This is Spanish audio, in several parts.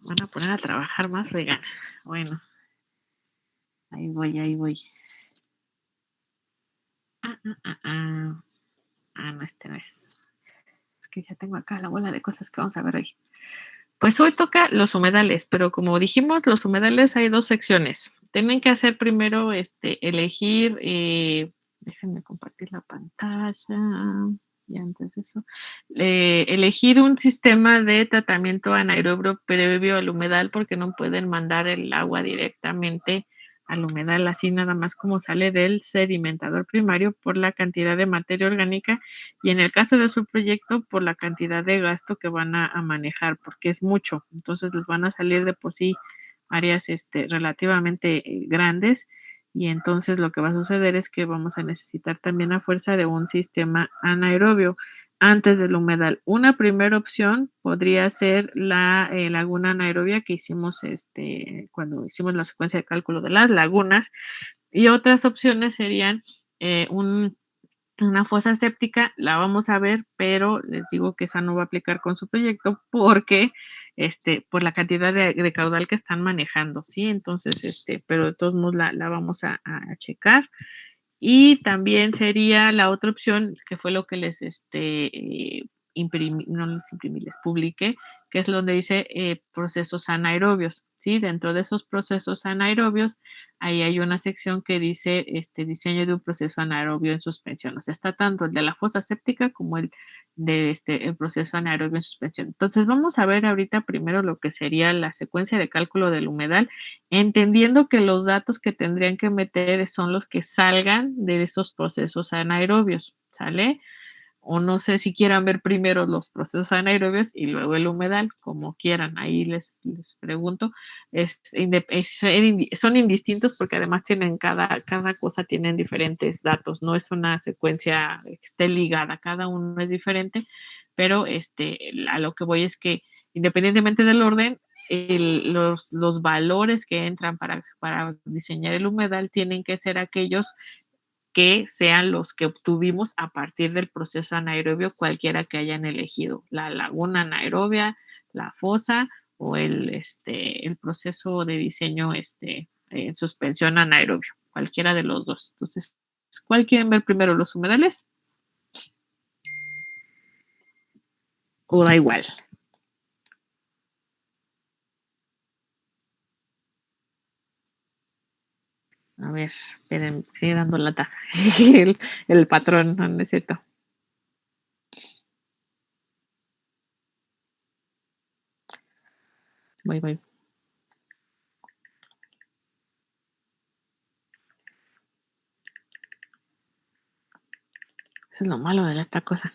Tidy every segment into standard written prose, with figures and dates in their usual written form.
van a poner a trabajar más, oigan. Bueno, ahí voy, ahí voy. No, este no es. Es que ya tengo acá la bola de cosas que vamos a ver hoy. Pues hoy toca los humedales, pero como dijimos, los humedales hay dos secciones. Tienen que hacer primero, elegir, déjenme compartir la pantalla, y antes de eso, elegir un sistema de tratamiento anaerobio previo al humedal, porque no pueden mandar el agua directamente al humedal, así nada más como sale del sedimentador primario por la cantidad de materia orgánica y en el caso de su proyecto por la cantidad de gasto que van a manejar, porque es mucho, entonces les van a salir de por sí áreas relativamente grandes y entonces lo que va a suceder es que vamos a necesitar también a fuerza de un sistema anaerobio antes del humedal. Una primera opción podría ser la laguna anaerobia que hicimos cuando hicimos la secuencia de cálculo de las lagunas y otras opciones serían una fosa séptica, la vamos a ver, pero les digo que esa no va a aplicar con su proyecto porque por la cantidad de caudal que están manejando, ¿sí? Entonces, pero de todos modos la vamos a checar. Y también sería la otra opción, que fue lo que les imprimí, no les imprimí, les publiqué, que es donde dice procesos anaerobios, ¿sí? Dentro de esos procesos anaerobios, ahí hay una sección que dice diseño de un proceso anaerobio en suspensión. O sea, está tanto el de la fosa séptica como el de el proceso anaerobio en suspensión. Entonces, vamos a ver ahorita primero lo que sería la secuencia de cálculo del humedal entendiendo que los datos que tendrían que meter son los que salgan de esos procesos anaerobios, ¿sale? O no sé si quieran ver primero los procesos anaerobios y luego el humedal, como quieran. Ahí les pregunto. Son indistintos porque además tienen cada cosa tienen diferentes datos. No es una secuencia que esté ligada, cada uno es diferente, pero a lo que voy es que independientemente del orden, los valores que entran para diseñar el humedal tienen que ser aquellos que sean los que obtuvimos a partir del proceso anaerobio, cualquiera que hayan elegido, la laguna anaerobia, la fosa o el proceso de diseño en suspensión anaerobio, cualquiera de los dos. Entonces, ¿cuál quieren ver primero, los humedales? O da igual. A ver, esperen, sigue dando lata el patrón, no es cierto. Voy. Eso es lo malo de esta cosa.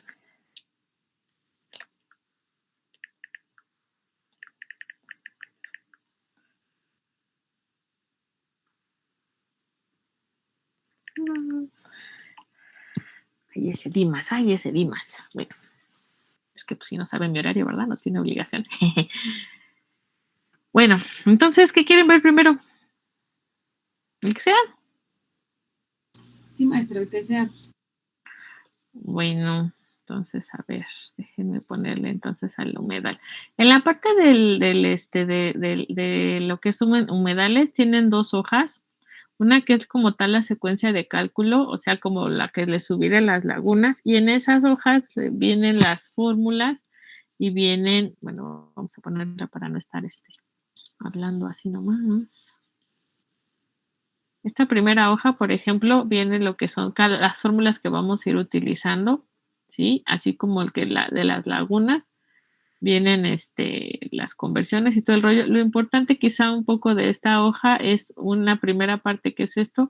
Ay, ese Dimas. Bueno, es que pues, si no saben mi horario, ¿verdad? No tiene obligación. Bueno, entonces, ¿qué quieren ver primero? ¿El que sea? Sí, maestra, el que sea. Bueno, entonces, a ver, déjenme ponerle entonces al humedal. En la parte de lo que suman humedales, tienen dos hojas. Una que es como tal la secuencia de cálculo, o sea, como la que les subí de las lagunas, y en esas hojas vienen las fórmulas y vienen, bueno, vamos a ponerla para no estar hablando así nomás. Esta primera hoja, por ejemplo, viene lo que son las fórmulas que vamos a ir utilizando, ¿sí? Así como el que de las lagunas, vienen las conversiones y todo el rollo. Lo importante quizá un poco de esta hoja es una primera parte que es esto.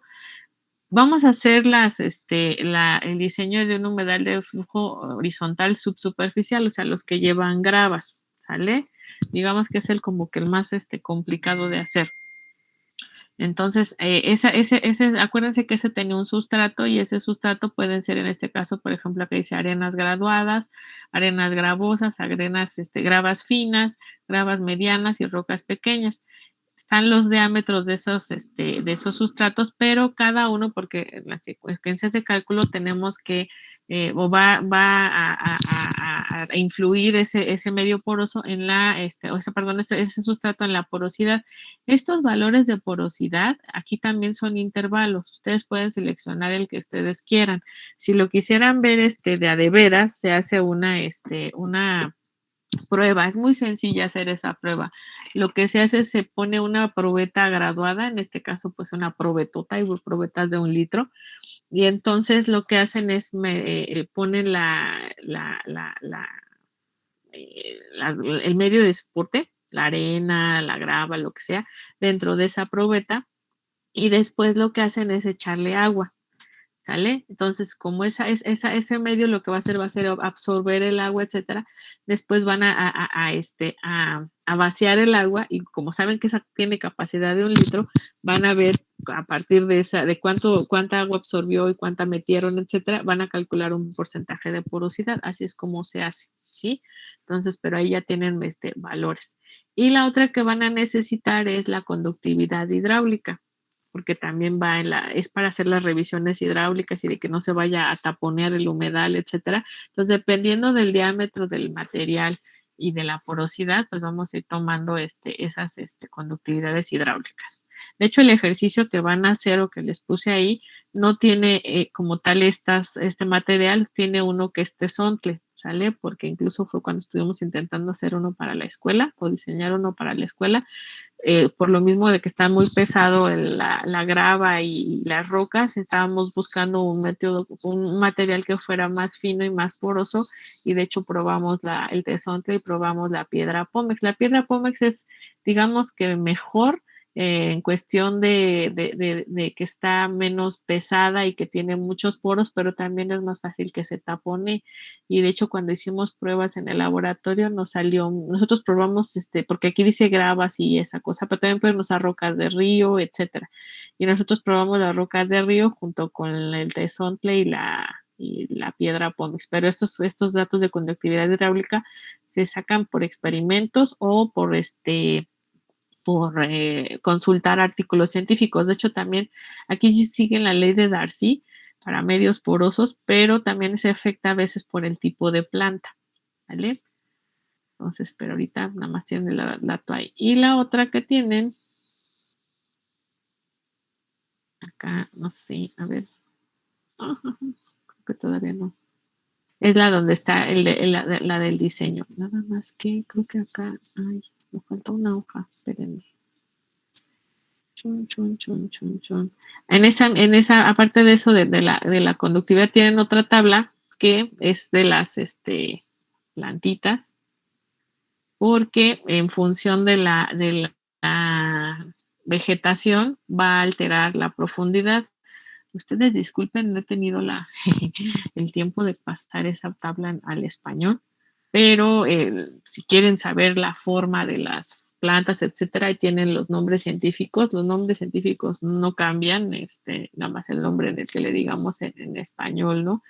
Vamos a hacer el diseño de un humedal de flujo horizontal subsuperficial, o sea, los que llevan gravas, ¿sale? Digamos que es como que el más complicado de hacer. Entonces, acuérdense que ese tenía un sustrato y ese sustrato pueden ser en este caso, por ejemplo, que dice arenas graduadas, arenas gravosas, arenas gravas finas, gravas medianas y rocas pequeñas. Están los diámetros de esos sustratos, pero cada uno, porque en las secuencias de cálculo tenemos que o va a influir ese medio poroso en ese sustrato en la porosidad. Estos valores de porosidad aquí también son intervalos. Ustedes pueden seleccionar el que ustedes quieran. Si lo quisieran ver de a de veras, se hace una prueba. Es muy sencilla hacer esa prueba. Lo que se hace es se pone una probeta graduada, en este caso pues una probetota, y probetas de 1 litro, y entonces lo que hacen es ponen el medio de soporte, la arena, la grava, lo que sea, dentro de esa probeta, y después lo que hacen es echarle agua. ¿Sale? Entonces, como ese medio lo que va a ser absorber el agua, etcétera, después van a vaciar el agua, y como saben que esa tiene capacidad de 1 litro, van a ver a partir de cuánta agua absorbió y cuánta metieron, etcétera, van a calcular un porcentaje de porosidad. Así es como se hace, ¿sí? Entonces, pero ahí ya tienen valores. Y la otra que van a necesitar es la conductividad hidráulica, porque también es para hacer las revisiones hidráulicas y de que no se vaya a taponear el humedal, etcétera. Entonces, dependiendo del diámetro del material y de la porosidad, pues vamos a ir tomando esas conductividades hidráulicas. De hecho, el ejercicio que van a hacer o que les puse ahí no tiene como tal este material, tiene uno que es tesontle, ¿sale? Porque incluso fue cuando estuvimos intentando hacer uno para la escuela o diseñar uno para la escuela. Por lo mismo de que está muy pesado la grava y las rocas, estábamos buscando un material que fuera más fino y más poroso, y de hecho probamos el tesontle y probamos la piedra pómex. La piedra pómex es, digamos que mejor en cuestión de que está menos pesada y que tiene muchos poros, pero también es más fácil que se tapone. Y de hecho, cuando hicimos pruebas en el laboratorio, nosotros probamos, porque aquí dice gravas y esa cosa, pero también podemos usar rocas de río, etcétera. Y nosotros probamos las rocas de río junto con el tesontle y la piedra pómex. Pero estos datos de conductividad hidráulica se sacan por experimentos o por consultar artículos científicos. De hecho, también aquí siguen la ley de Darcy para medios porosos, pero también se afecta a veces por el tipo de planta, ¿vale? Entonces, pero ahorita nada más tienen el dato ahí. Y la otra que tienen, acá, no sé, a ver, creo que todavía no. Es la donde está la del diseño. Nada más que creo que acá, ay, me falta una hoja, espérenme. En esa, aparte de eso de la conductividad, tienen otra tabla que es de las plantitas, porque en función de la vegetación va a alterar la profundidad. Ustedes disculpen, no he tenido el tiempo de pasar esa tabla al español, pero si quieren saber la forma de las plantas, etcétera, y tienen los nombres científicos. Los nombres científicos no cambian, nada más el nombre en el que le digamos en español, ¿no?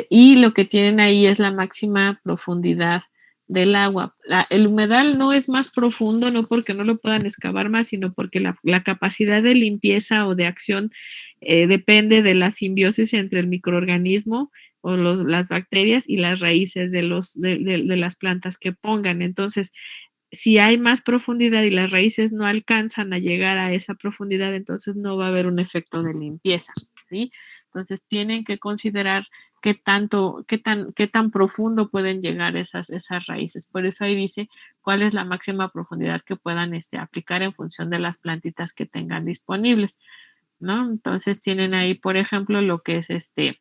Y lo que tienen ahí es la máxima profundidad del agua. El humedal no es más profundo, no porque no lo puedan excavar más, sino porque la capacidad de limpieza o de acción depende de la simbiosis entre el microorganismo o las bacterias y las raíces de las plantas que pongan. Entonces, si hay más profundidad y las raíces no alcanzan a llegar a esa profundidad, entonces no va a haber un efecto de limpieza, ¿sí? Entonces tienen que considerar qué tan profundo pueden llegar esas raíces. Por eso ahí dice cuál es la máxima profundidad que puedan aplicar en función de las plantitas que tengan disponibles, ¿no? Entonces tienen ahí, por ejemplo, lo que es de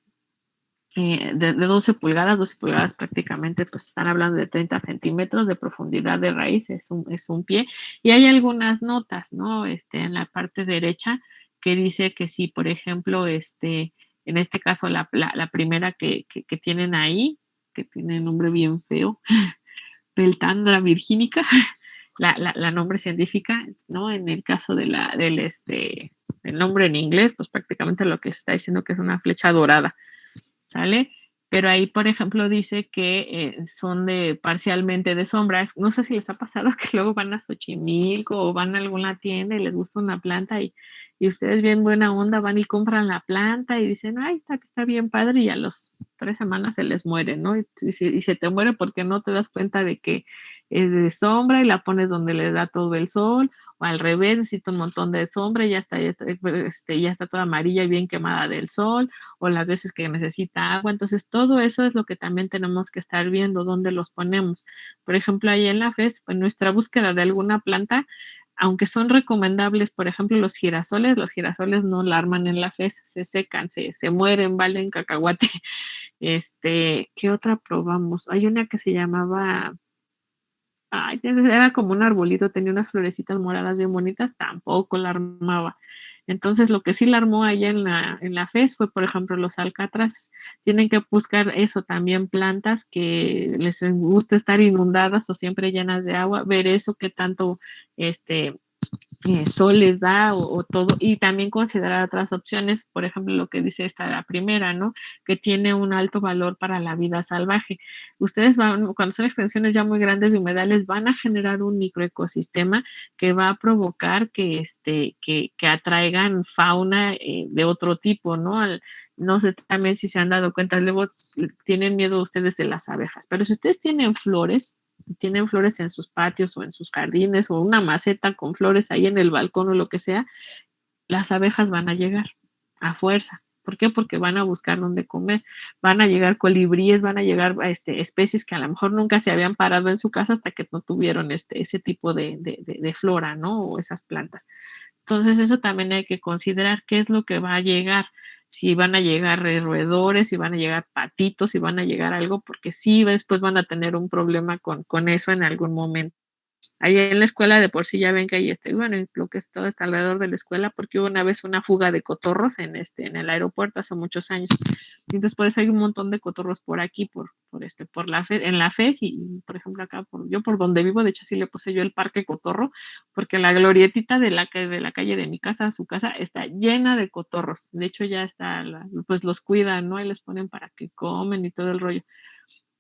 12 pulgadas prácticamente, pues están hablando de 30 centímetros de profundidad de raíz, es un pie. Y hay algunas notas, ¿no? En la parte derecha que dice que si, por ejemplo, en este caso la primera que tienen ahí, que tiene nombre bien feo, Peltandra virginica, la nombre científica, ¿no? En el caso del nombre en inglés, pues prácticamente lo que se está diciendo que es una flecha dorada, ¿sale? pero ahí, por ejemplo, dice que son parcialmente de sombras. No sé si les ha pasado que luego van a Xochimilco o van a alguna tienda y les gusta una planta y ustedes bien buena onda van y compran la planta y dicen, ay, está bien padre y a los 3 semanas se les muere, ¿no? Y se te muere porque no te das cuenta de que es de sombra y la pones donde le da todo el sol, o al revés, necesita un montón de sombra y ya está toda amarilla y bien quemada del sol, o las veces que necesita agua. Entonces, todo eso es lo que también tenemos que estar viendo, dónde los ponemos. Por ejemplo, ahí en la FES, en nuestra búsqueda de alguna planta, aunque son recomendables, por ejemplo, los girasoles no la arman en la FES, se secan, se mueren, valen cacahuate. ¿Qué otra probamos? Hay una que se llamaba, ay, era como un arbolito, tenía unas florecitas moradas bien bonitas, tampoco la armaba. Entonces, lo que sí la armó allá en la FES fue, por ejemplo, los alcatraces. Tienen que buscar eso también, plantas que les gusta estar inundadas o siempre llenas de agua, ver eso, qué tanto sol les da o todo, y también considerar otras opciones, por ejemplo, lo que dice la primera, ¿no? Que tiene un alto valor para la vida salvaje. Ustedes cuando son extensiones ya muy grandes de humedales, van a generar un microecosistema que va a provocar que atraigan fauna de otro tipo, ¿no? No sé también si se han dado cuenta, luego tienen miedo ustedes de las abejas, pero si ustedes tienen flores en sus patios o en sus jardines o una maceta con flores ahí en el balcón o lo que sea, las abejas van a llegar a fuerza. ¿Por qué? Porque van a buscar dónde comer. Van a llegar colibríes, van a llegar especies que a lo mejor nunca se habían parado en su casa hasta que no tuvieron ese tipo de flora, ¿no? O esas plantas. Entonces, eso también hay que considerar qué es lo que va a llegar, si van a llegar roedores, si van a llegar patitos, si van a llegar algo, porque sí, después van a tener un problema con eso en algún momento. Ahí en la escuela de por sí ya ven que hay bueno, lo que es todo está alrededor de la escuela, porque hubo una vez una fuga de cotorros en el aeropuerto hace muchos años. Entonces, por eso hay un montón de cotorros por aquí, en la FES y, por ejemplo, acá, yo por donde vivo, de hecho, sí le puse yo el parque cotorro, porque la glorietita de la calle de mi casa a su casa está llena de cotorros. De hecho, ya está, pues los cuidan, ¿no? Y les ponen para que comen y todo el rollo,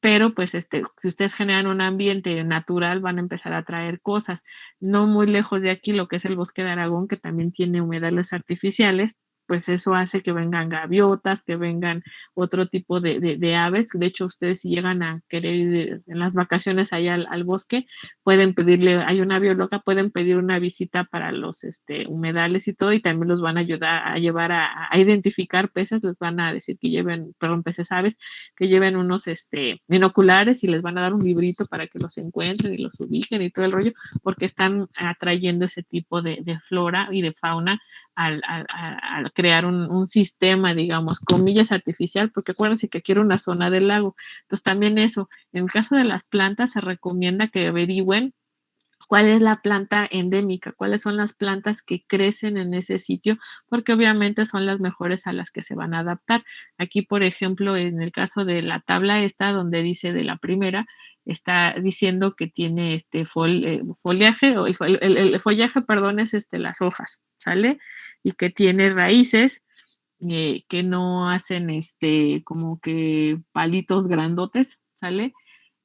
pero pues si ustedes generan un ambiente natural van a empezar a traer cosas. No muy lejos de aquí, lo que es el bosque de Aragón, que también tiene humedales artificiales, pues eso hace que vengan gaviotas, que vengan otro tipo de aves. De hecho, ustedes si llegan a querer ir en las vacaciones allá al bosque, pueden pedirle, hay una bióloga, pueden pedir una visita para los humedales y todo, y también los van a ayudar a llevar a identificar peces, les van a decir que lleven, perdón, peces, aves, que lleven unos binoculares y les van a dar un librito para que los encuentren y los ubiquen y todo el rollo, porque están atrayendo ese tipo de flora y de fauna al crear un sistema, digamos, comillas, artificial, porque acuérdense que quiero una zona del lago. Entonces también eso, en el caso de las plantas se recomienda que averigüen cuál es la planta endémica, cuáles son las plantas que crecen en ese sitio, porque obviamente son las mejores a las que se van a adaptar. Aquí, por ejemplo, en el caso de la tabla esta, donde dice de la primera, está diciendo que tiene follaje, o el follaje, perdón, es las hojas, ¿sale? Y que tiene raíces que no hacen como que palitos grandotes, ¿sale?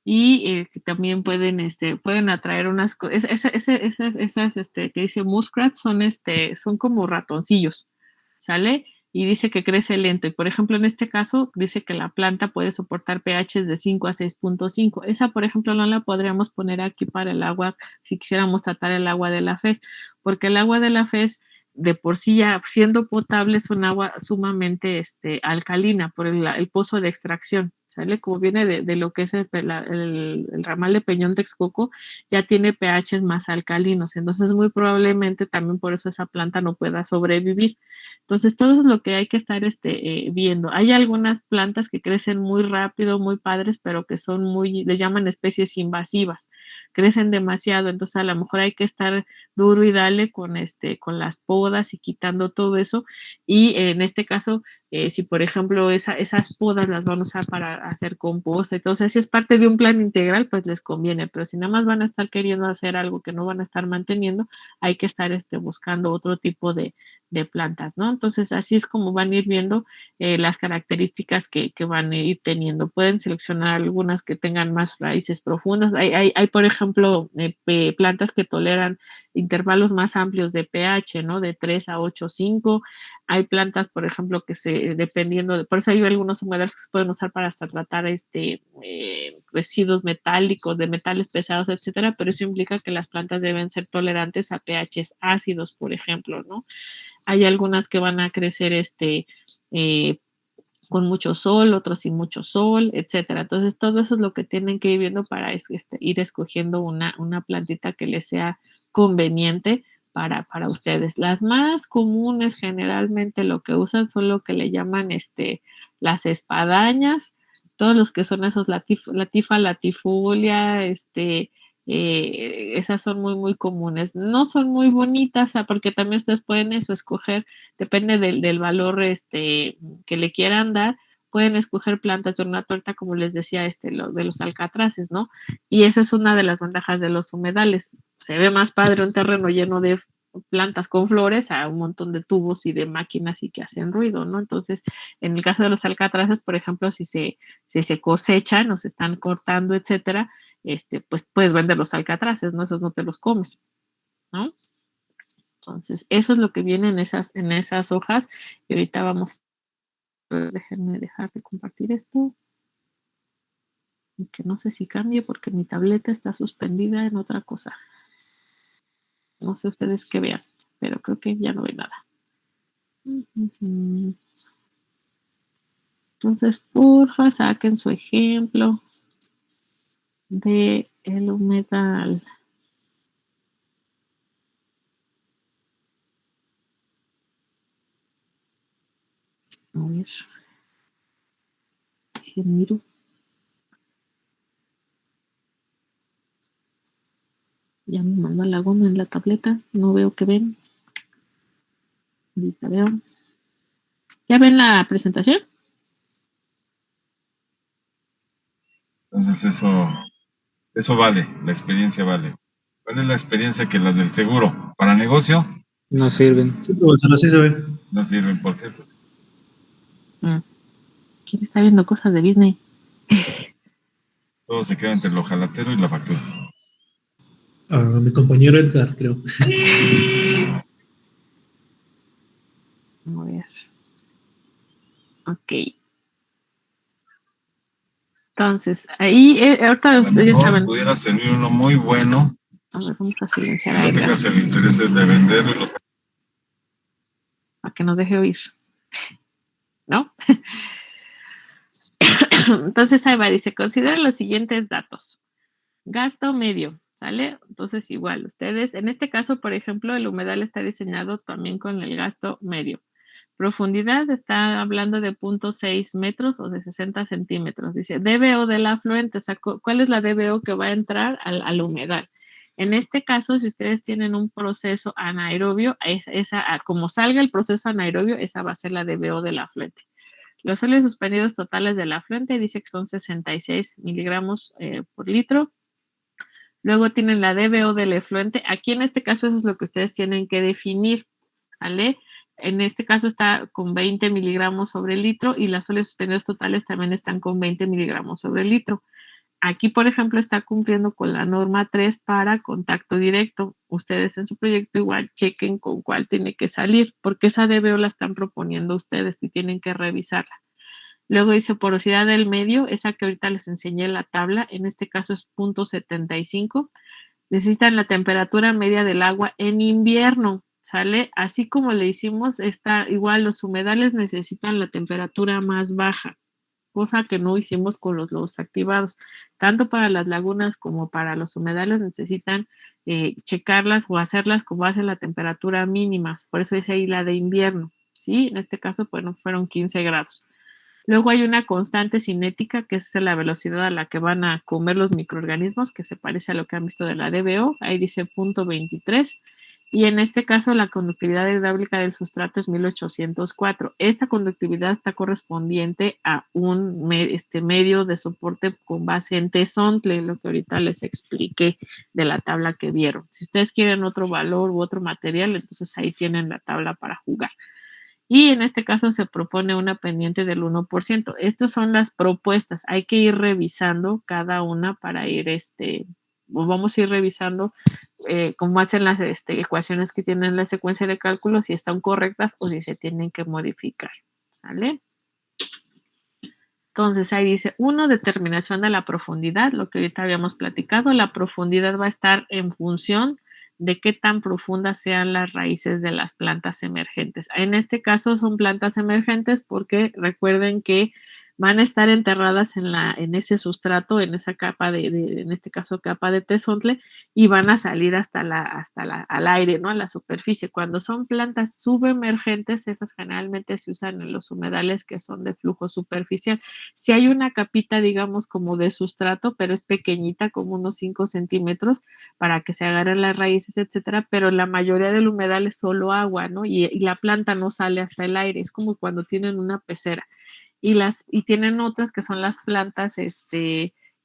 Y que también pueden atraer esas que dice muskrat son como ratoncillos, ¿sale? Y dice que crece lento. Y por ejemplo, en este caso, dice que la planta puede soportar pHs de 5 a 6.5. Esa, por ejemplo, no la podríamos poner aquí para el agua si quisiéramos tratar el agua de la FES, porque el agua de la FES de por sí ya siendo potable es un agua sumamente alcalina por el pozo de extracción, ¿sale? Como viene de lo que es el ramal de Peñón Texcoco, ya tiene pHs más alcalinos, entonces muy probablemente también por eso esa planta no pueda sobrevivir. Entonces, todo es lo que hay que estar viendo. Hay algunas plantas que crecen muy rápido, muy padres, pero que son les llaman especies invasivas. crecen demasiado, entonces a lo mejor hay que estar duro y dale con las podas y quitando todo eso. Y en este caso, si por ejemplo esas podas las van a usar para hacer composta, entonces si es parte de un plan integral, pues les conviene, pero si nada más van a estar queriendo hacer algo que no van a estar manteniendo, hay que estar buscando otro tipo de plantas, ¿no? Entonces así es como van a ir viendo las características que van a ir teniendo. Pueden seleccionar algunas que tengan más raíces profundas. Hay por ejemplo, plantas que toleran intervalos más amplios de pH, ¿no? De 3 a 8,5. Hay plantas, por ejemplo, dependiendo, por eso hay algunos humedales que se pueden usar para hasta tratar residuos metálicos, de metales pesados, etcétera, pero eso implica que las plantas deben ser tolerantes a pHs ácidos, por ejemplo, ¿no? Hay algunas que van a crecer eh, con mucho sol, otros sin mucho sol, etcétera. Entonces, todo eso es lo que tienen que ir viendo para ir escogiendo una plantita que les sea conveniente para ustedes. Las más comunes generalmente lo que usan son lo que le llaman las espadañas, todos los que son esos latifa latifolia, esas son muy, muy comunes. No son muy bonitas, porque también ustedes pueden escoger, depende del valor que le quieran dar, pueden escoger plantas de una torta, como les decía, de los alcatraces, ¿no? Y esa es una de las ventajas de los humedales. Se ve más padre un terreno lleno de plantas con flores a un montón de tubos y de máquinas y que hacen ruido, ¿no? Entonces, en el caso de los alcatraces, por ejemplo, si se cosechan o se están cortando, etcétera, pues puedes vender los alcatraces, ¿no? Esos no te los comes, ¿no? Entonces, eso es lo que viene en esas hojas. Y ahorita vamos, déjenme dejar de compartir esto. Que no sé si cambie porque mi tableta está suspendida en otra cosa. No sé ustedes qué vean, pero creo que ya no ve nada. Entonces, porfa, saquen su ejemplo de el humedal. A ver. Miro. Ya me mandó la goma en la tableta. No veo que ven. Ahorita veo. ¿Ya ven la presentación? Entonces eso vale, la experiencia vale. ¿Cuál es la experiencia que las del seguro? ¿Para negocio? No sirven. Sí, profesor, así se ve. No sirven. ¿Por qué? ¿Quién está viendo cosas de Disney? Todo se queda entre el ojalatero y la factura. Mi compañero Edgar, creo. A ver. Ok. Entonces, ahí, ahorita ustedes ya saben. Pudiera servir uno muy bueno. A ver, vamos a silenciar Si a no Edgar. tengas el interés de venderlo. Para que nos deje oír. ¿No? Entonces, ahí va, dice, considera los siguientes datos. Gasto medio, ¿sale? Entonces, igual, ustedes, en este caso, por ejemplo, el humedal está diseñado también con el gasto medio. Profundidad está hablando de 0.6 metros o de 60 centímetros. Dice DBO del afluente, o sea, ¿cuál es la DBO que va a entrar al humedal? En este caso, si ustedes tienen un proceso anaerobio, como salga el proceso anaerobio, esa va a ser la DBO del afluente. Los sólidos suspendidos totales del afluente dice que son 66 miligramos por litro. Luego tienen la DBO del efluente. Aquí en este caso eso es lo que ustedes tienen que definir, ¿vale? En este caso está con 20 miligramos sobre litro y las sólidos suspendidos totales también están con 20 miligramos sobre litro. Aquí, por ejemplo, está cumpliendo con la norma 3 para contacto directo. Ustedes en su proyecto igual chequen con cuál tiene que salir, porque esa DBO la están proponiendo ustedes y tienen que revisarla. Luego dice porosidad del medio, esa que ahorita les enseñé en la tabla, en este caso es 0.75. Necesitan la temperatura media del agua en invierno, ¿sale? Así como le hicimos, igual los humedales necesitan la temperatura más baja, cosa que no hicimos con los lodos activados. Tanto para las lagunas como para los humedales necesitan checarlas o hacerlas con base en la temperatura mínima. Por eso es ahí la de invierno, ¿sí? En este caso, bueno, fueron 15 grados. Luego hay una constante cinética, que es la velocidad a la que van a comer los microorganismos, que se parece a lo que han visto de la DBO, ahí dice 0.23. Y en este caso la conductividad hidráulica del sustrato es 1804. Esta conductividad está correspondiente a un medio de soporte con base en tesontle, lo que ahorita les expliqué de la tabla que vieron. Si ustedes quieren otro valor u otro material, entonces ahí tienen la tabla para jugar. Y en este caso se propone una pendiente del 1%. Estas son las propuestas. Hay que ir revisando cada una para ir, vamos a ir revisando cómo hacen las ecuaciones que tienen la secuencia de cálculos, si están correctas o si se tienen que modificar. ¿Sale? Entonces ahí dice 1, determinación de la profundidad, lo que ahorita habíamos platicado. La profundidad va a estar en función de qué tan profundas sean las raíces de las plantas emergentes. En este caso son plantas emergentes porque recuerden que van a estar enterradas en ese sustrato, en esa capa en este caso capa de tesontle, y van a salir al aire, ¿no? A la superficie. Cuando son plantas subemergentes, esas generalmente se usan en los humedales que son de flujo superficial. Si hay una capita, digamos, como de sustrato, pero es pequeñita, como unos 5 centímetros, para que se agarren las raíces, etcétera, pero la mayoría del humedal es solo agua, ¿no? Y la planta no sale hasta el aire, es como cuando tienen una pecera. Y tienen otras que son las plantas,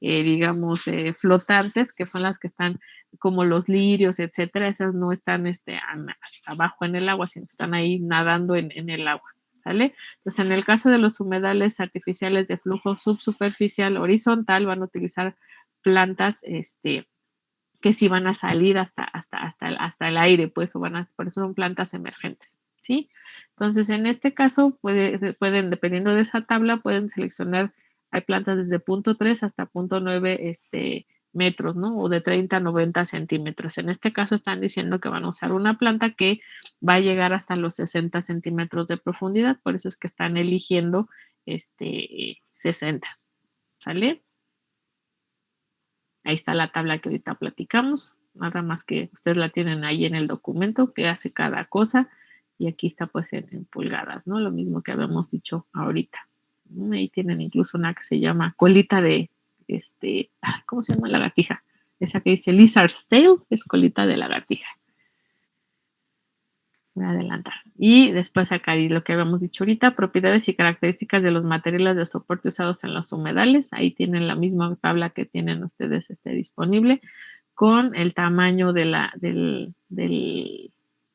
digamos, flotantes, que son las que están como los lirios, etcétera. Esas no están hasta abajo en el agua, sino que están ahí nadando en el agua. ¿Sale? Entonces, en el caso de los humedales artificiales de flujo subsuperficial horizontal, van a utilizar plantas que sí van a salir hasta el aire, pues, por eso son plantas emergentes, ¿sí? Entonces, en este caso, pueden, dependiendo de esa tabla, pueden seleccionar, hay plantas desde 0.3 hasta 0.9 metros, ¿no? O de 30 a 90 centímetros. En este caso están diciendo que van a usar una planta que va a llegar hasta los 60 centímetros de profundidad, por eso es que están eligiendo 60, ¿sale? Ahí está la tabla que ahorita platicamos, nada más que ustedes la tienen ahí en el documento que hace cada cosa, y aquí está pues en pulgadas, ¿no? Lo mismo que habíamos dicho ahorita. Ahí tienen incluso una que se llama colita de, ¿cómo se llama? Lagartija. Esa que dice lizard's tail es colita de lagartija. Voy a adelantar. Y después acá lo que habíamos dicho ahorita, propiedades y características de los materiales de soporte usados en los humedales. Ahí tienen la misma tabla que tienen ustedes disponible, con el tamaño del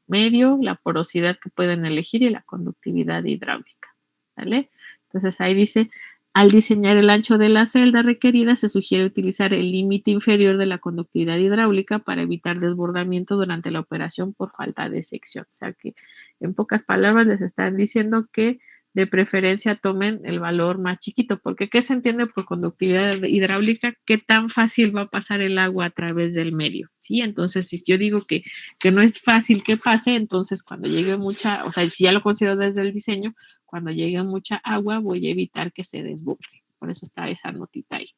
medio, la porosidad que pueden elegir y la conductividad hidráulica. ¿Vale? Entonces ahí dice, al diseñar el ancho de la celda requerida, se sugiere utilizar el límite inferior de la conductividad hidráulica para evitar desbordamiento durante la operación por falta de sección. O sea que, en pocas palabras, les están diciendo que de preferencia tomen el valor más chiquito, porque ¿qué se entiende por conductividad hidráulica? ¿Qué tan fácil va a pasar el agua a través del medio? ¿Sí? Entonces, si yo digo que no es fácil que pase, entonces cuando llegue mucha, o sea, si ya lo considero desde el diseño, cuando llegue mucha agua voy a evitar que se desborde. Por eso está esa notita ahí.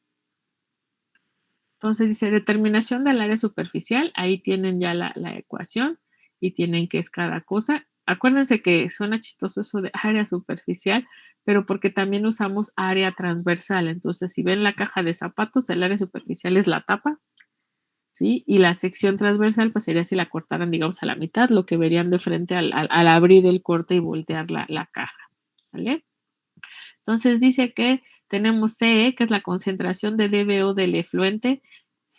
Entonces dice determinación del área superficial, ahí tienen ya la ecuación y tienen qué es cada cosa. Acuérdense que suena chistoso eso de área superficial, pero porque también usamos área transversal. Entonces, si ven la caja de zapatos, el área superficial es la tapa, ¿sí? Y la sección transversal, pues sería si la cortaran, digamos, a la mitad, lo que verían de frente al abrir el corte y voltear la caja, ¿vale? Entonces dice que tenemos CE, que es la concentración de DBO del efluente,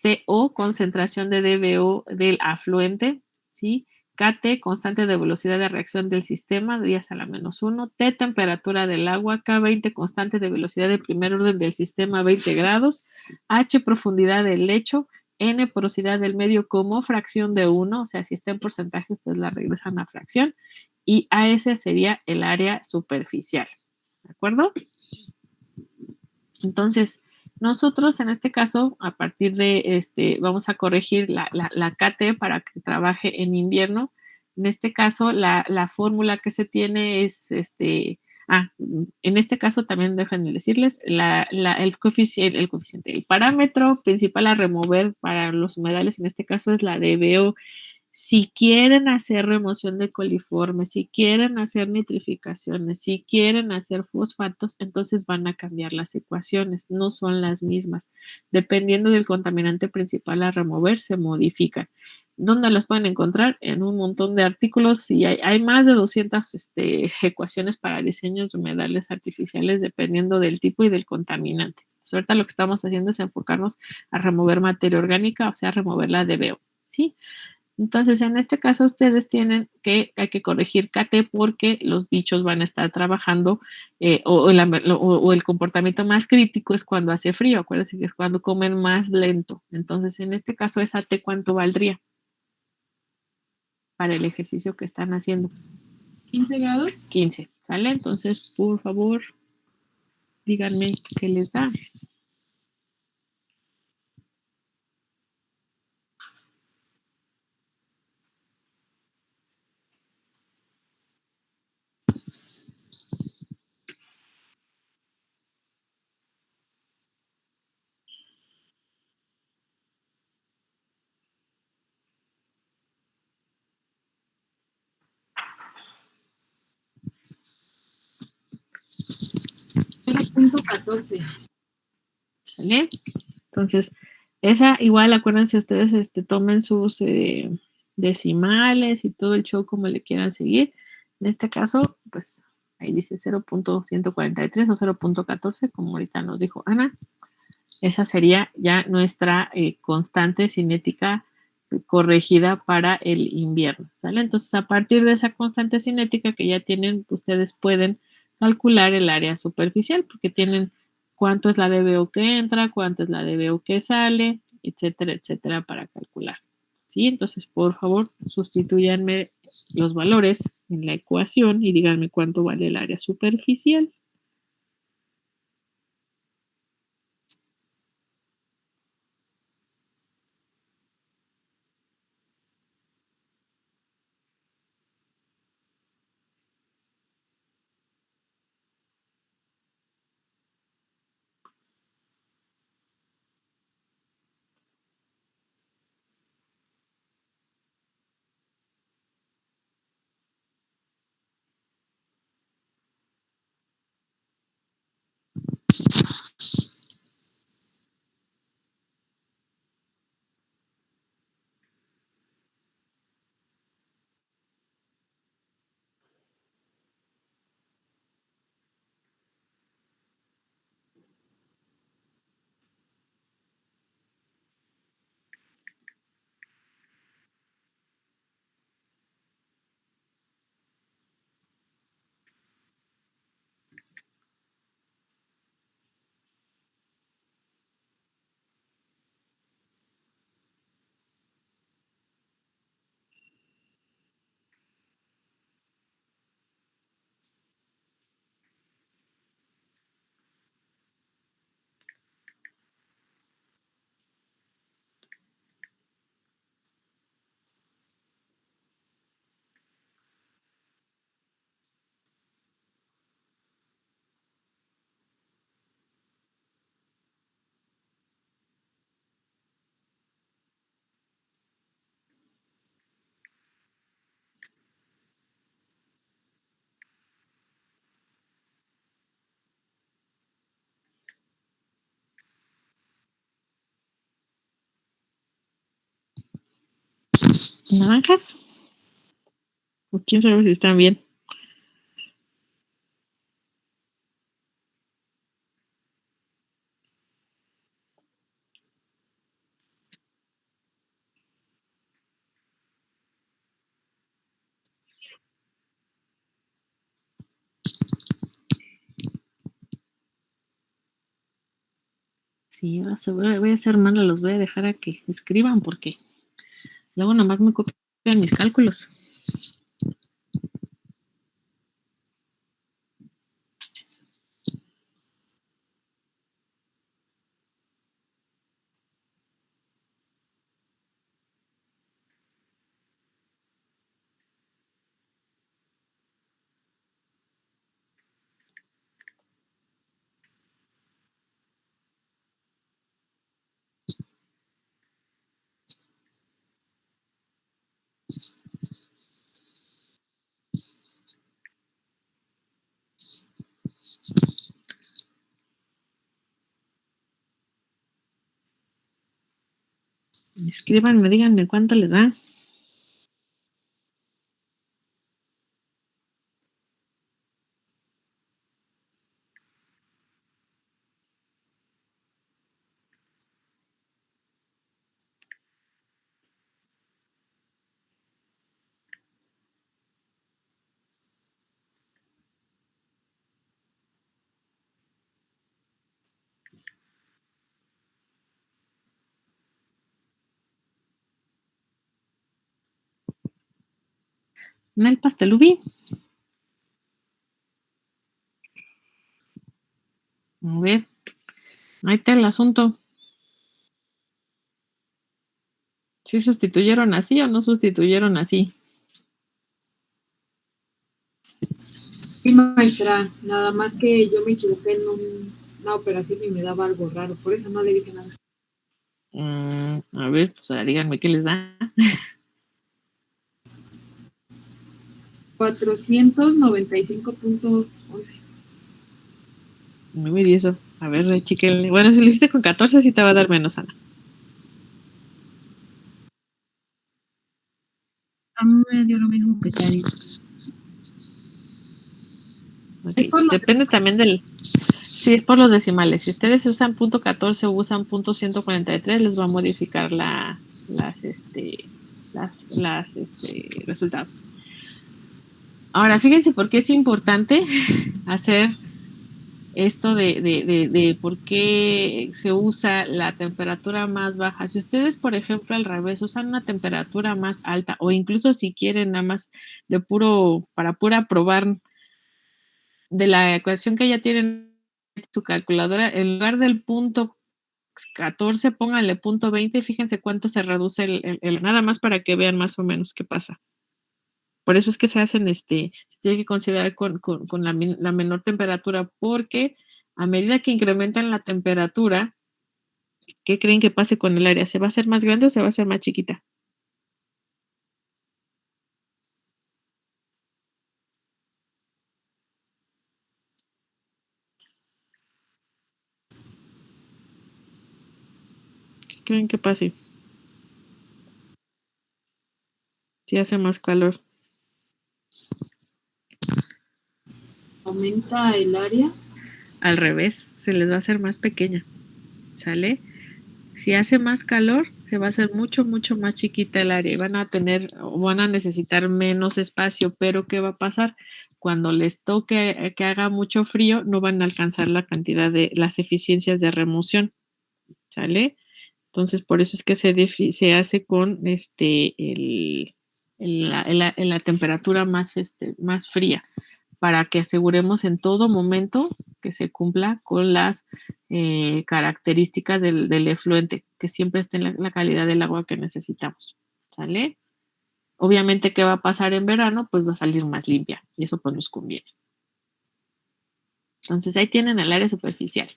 CO, concentración de DBO del afluente, ¿sí? KT, constante de velocidad de reacción del sistema, 10 a la menos 1. T, temperatura del agua. K20, constante de velocidad de primer orden del sistema, 20 grados. H, profundidad del lecho. N, porosidad del medio como fracción de 1, o sea, si está en porcentaje, ustedes la regresan a fracción. Y AS sería el área superficial. ¿De acuerdo? Entonces, nosotros en este caso, a partir de vamos a corregir la KT para que trabaje en invierno. En este caso, la fórmula que se tiene es en este caso también dejen de decirles el coeficiente, el parámetro principal a remover para los humedales en este caso es la DBO. Si quieren hacer remoción de coliformes, si quieren hacer nitrificaciones, si quieren hacer fosfatos, entonces van a cambiar las ecuaciones, no son las mismas. Dependiendo del contaminante principal a remover, se modifican. ¿Dónde los pueden encontrar? En un montón de artículos y hay más de 200 ecuaciones para diseños de humedales artificiales dependiendo del tipo y del contaminante. Entonces, ahorita lo que estamos haciendo es enfocarnos a remover materia orgánica, o sea, remover la DBO, ¿sí? Entonces, en este caso, ustedes hay que corregir KT porque los bichos van a estar trabajando o el comportamiento más crítico es cuando hace frío. Acuérdense que es cuando comen más lento. Entonces, en este caso, esa T, ¿cuánto valdría para el ejercicio que están haciendo? 15 grados. 15, ¿sale? Entonces, por favor, díganme qué les da. ¿Sale? Entonces, esa igual, acuérdense ustedes, tomen sus decimales y todo el show como le quieran seguir. En este caso, pues ahí dice 0.143 o 0.14, como ahorita nos dijo Ana. Esa sería ya nuestra constante cinética corregida para el invierno, ¿sale? Entonces, a partir de esa constante cinética que ya tienen, ustedes pueden calcular el área superficial, porque tienen cuánto es la DBO que entra, cuánto es la DBO que sale, etcétera, etcétera, para calcular. ¿Sí? Entonces, por favor, sustituyanme los valores en la ecuación y díganme cuánto vale el área superficial. ¿Naranjas? ¿O quién sabe si están bien? Sí, ahora voy a hacer mala, los voy a dejar a que escriban porque luego nomás me copian mis cálculos. Escríbanme, díganme cuánto les da. ¿No el pastelubi? A ver, ahí está el asunto. ¿Sí sustituyeron así o no sustituyeron así? Sí, maestra, nada más que yo me equivoqué en una operación y me daba algo raro, por eso no le dije nada. A ver, pues díganme qué les da. 495.11. Muy eso. A ver, chiquenle. Bueno, si lo hiciste con 14, sí te va a dar menos, Ana. A mí me dio lo mismo que Cari. Okay. Pues depende también del... Sí, es por los decimales. Si ustedes usan .14 o usan .143, les va a modificar las resultados. Ahora, fíjense por qué es importante hacer esto de por qué se usa la temperatura más baja. Si ustedes, por ejemplo, al revés, usan una temperatura más alta o incluso si quieren nada más para pura probar de la ecuación que ya tienen en su calculadora, en lugar del .14, pónganle .20 y fíjense cuánto se reduce nada más para que vean más o menos qué pasa. Por eso es que se tiene que considerar con la menor temperatura, porque a medida que incrementan la temperatura, ¿qué creen que pase con el área? ¿Se va a hacer más grande o se va a hacer más chiquita? ¿Qué creen que pase? Si hace más calor. ¿Aumenta el área? Al revés, se les va a hacer más pequeña. ¿Sale? Si hace más calor, se va a hacer mucho, mucho más chiquita el área y van a necesitar menos espacio, pero ¿qué va a pasar? Cuando les toque que haga mucho frío, no van a alcanzar la cantidad de las eficiencias de remoción, ¿sale? Entonces, por eso es que se hace con la temperatura más fría, para que aseguremos en todo momento que se cumpla con las características del efluente, que siempre esté en la calidad del agua que necesitamos, ¿sale? Obviamente, ¿qué va a pasar en verano? Pues va a salir más limpia y eso pues nos conviene. Entonces, ahí tienen el área superficial.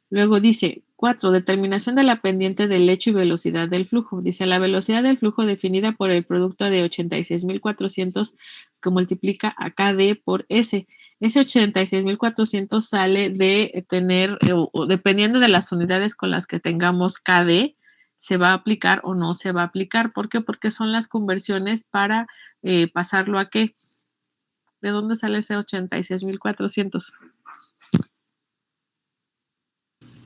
Luego dice, 4, determinación de la pendiente del lecho y velocidad del flujo. Dice, la velocidad del flujo definida por el producto de 86.400 que multiplica a KD por S. Ese 86.400 sale de tener, o dependiendo de las unidades con las que tengamos KD, se va a aplicar o no se va a aplicar. ¿Por qué? Porque son las conversiones para pasarlo a qué. ¿De dónde sale ese 86.400?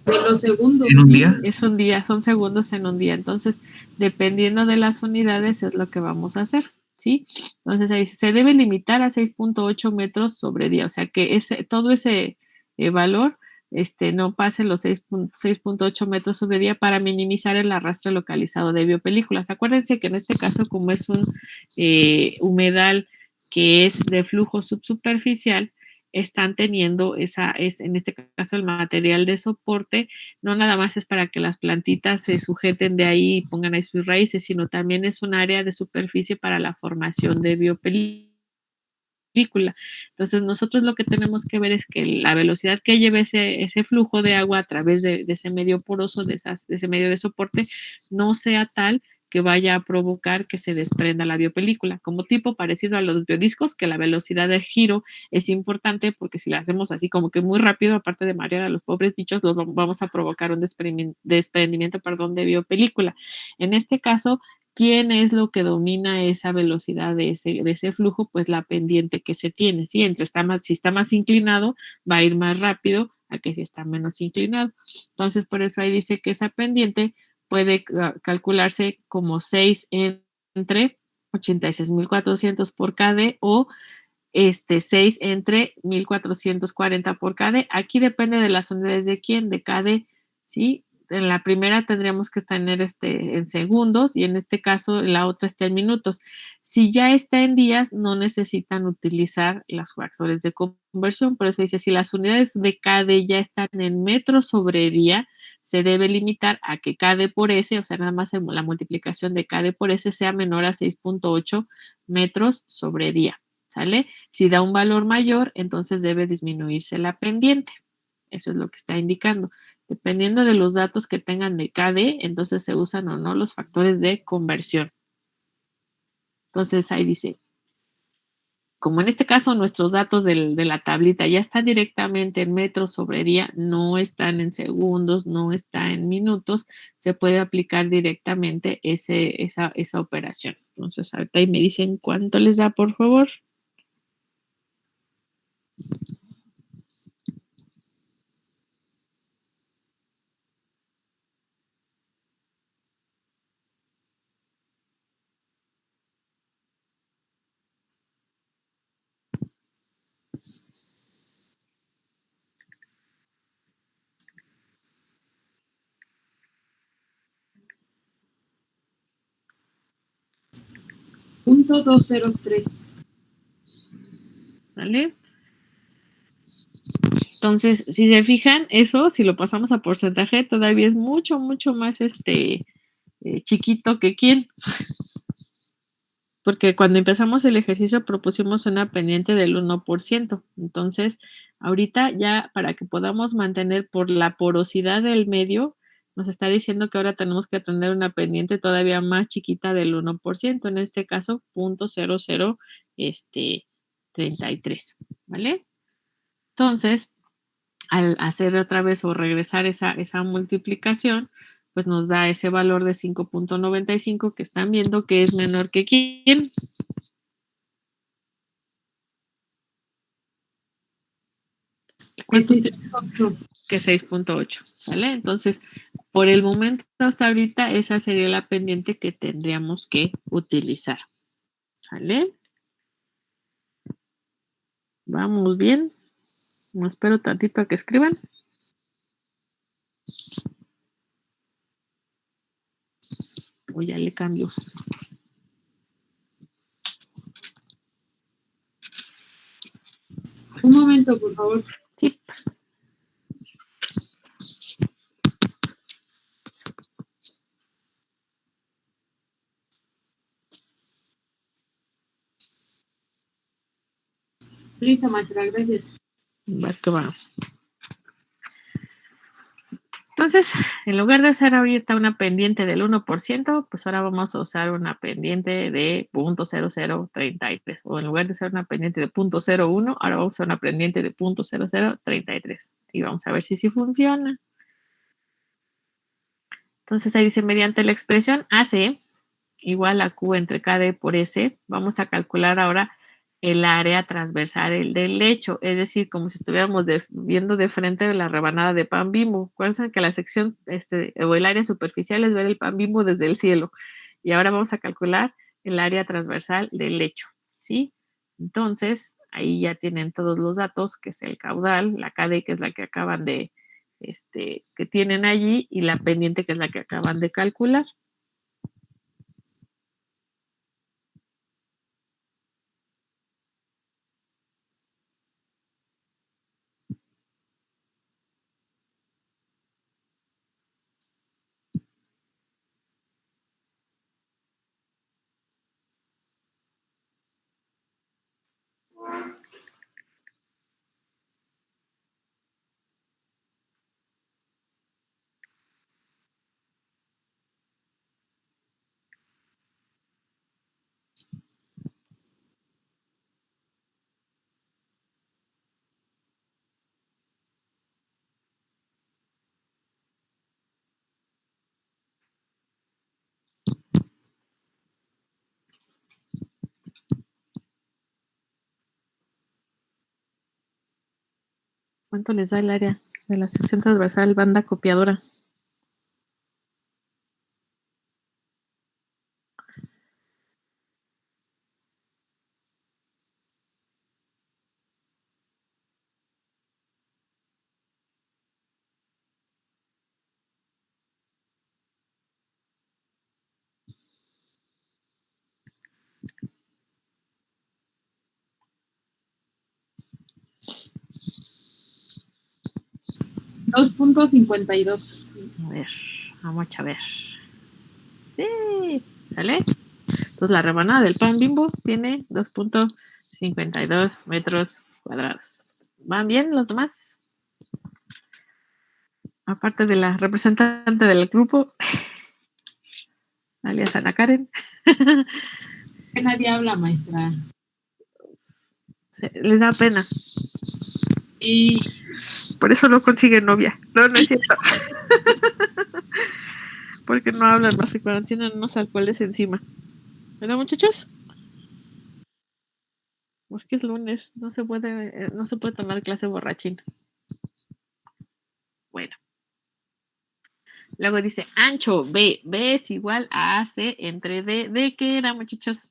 De los segundos. ¿En un día? Es un día, son segundos en un día. Entonces, dependiendo de las unidades, es lo que vamos a hacer, ¿sí? Entonces, ahí se debe limitar a 6.8 metros sobre día. O sea, que todo ese valor no pase los 6.8 metros sobre día para minimizar el arrastre localizado de biopelículas. Acuérdense que en este caso, como es un humedal que es de flujo subsuperficial, están teniendo en este caso el material de soporte, no nada más es para que las plantitas se sujeten de ahí y pongan ahí sus raíces, sino también es un área de superficie para la formación de biopelícula. Entonces, nosotros lo que tenemos que ver es que la velocidad que lleve ese flujo de agua a través de ese medio poroso, de ese medio de soporte, no sea tal que vaya a provocar que se desprenda la biopelícula, como tipo parecido a los biodiscos, que la velocidad de giro es importante porque si la hacemos así como que muy rápido, aparte de marear a los pobres bichos, los vamos a provocar un desprendimiento, de biopelícula. En este caso, ¿quién es lo que domina esa velocidad de ese flujo? Pues la pendiente que se tiene, ¿sí? Si está más inclinado, va a ir más rápido a que si está menos inclinado. Entonces, por eso ahí dice que esa pendiente puede calcularse como 6 entre 86.400 por KD o 6 entre 1.440 por KD. Aquí depende de las unidades de quién, de KD, ¿sí? En la primera tendríamos que tener en segundos y en este caso en la otra está en minutos. Si ya está en días, no necesitan utilizar los factores de conversión. Por eso dice, si las unidades de KD ya están en metros sobre día, se debe limitar a que KD por S, o sea, nada más la multiplicación de KD por S sea menor a 6.8 metros sobre día, ¿sale? Si da un valor mayor, entonces debe disminuirse la pendiente. Eso es lo que está indicando. Dependiendo de los datos que tengan de KD, entonces se usan o no los factores de conversión. Entonces ahí dice, como en este caso nuestros datos de la tablita ya están directamente en metros sobre día, no están en segundos, no está en minutos, se puede aplicar directamente esa operación. Entonces ahorita ahí me dicen cuánto les da, por favor. .203. ¿Vale? Entonces, si se fijan, eso, si lo pasamos a porcentaje, todavía es mucho, mucho más chiquito que quién. Porque cuando empezamos el ejercicio propusimos una pendiente del 1%. Entonces, ahorita ya para que podamos mantener por la porosidad del medio, nos está diciendo que ahora tenemos que tener una pendiente todavía más chiquita del 1%, en este caso 0.0033, ¿vale? Entonces, al hacer otra vez o regresar esa multiplicación, pues nos da ese valor de 5.95 que están viendo que es menor que ¿quién? ¿Cuánto? Que 6.8, ¿sale? Entonces, por el momento hasta ahorita, esa sería la pendiente que tendríamos que utilizar, ¿sale? Vamos bien. Me espero tantito a que escriban. O ya le cambio. Un momento, por favor. Sí. Listo, maestra, gracias. Va que va. Entonces, en lugar de hacer ahorita una pendiente del 1%, pues ahora vamos a usar una pendiente de 0.0033. O en lugar de usar una pendiente de 0.01, ahora vamos a usar una pendiente de 0.0033. Y vamos a ver si sí funciona. Entonces ahí dice, mediante la expresión AC igual a Q entre KD por S, vamos a calcular ahora el área transversal del lecho, es decir, como si estuviéramos viendo de frente la rebanada de pan Bimbo. Acuérdense que la sección o el área superficial es ver el pan Bimbo desde el cielo. Y ahora vamos a calcular el área transversal del lecho, ¿sí? Entonces, ahí ya tienen todos los datos, que es el caudal, la KD, que es la que acaban de, que tienen allí, y la pendiente, que es la que acaban de calcular. ¿Cuánto les da el área de la sección transversal banda copiadora? $2.52. A ver, vamos a ver. Sí, ¿sale? Entonces la rebanada del pan Bimbo tiene 2.52 metros cuadrados. ¿Van bien los demás? Aparte de la representante del grupo, alias Ana Karen. Que nadie habla, maestra. Les da pena. Y Por eso no consiguen novia. No, no es cierto. Porque no hablan más que cuando tienen unos alcoholes encima. ¿Verdad, muchachos? Pues que es lunes, no se puede tomar clase borrachín. Bueno. Luego dice ancho, B. B es igual a AC entre D. ¿D qué era, muchachos?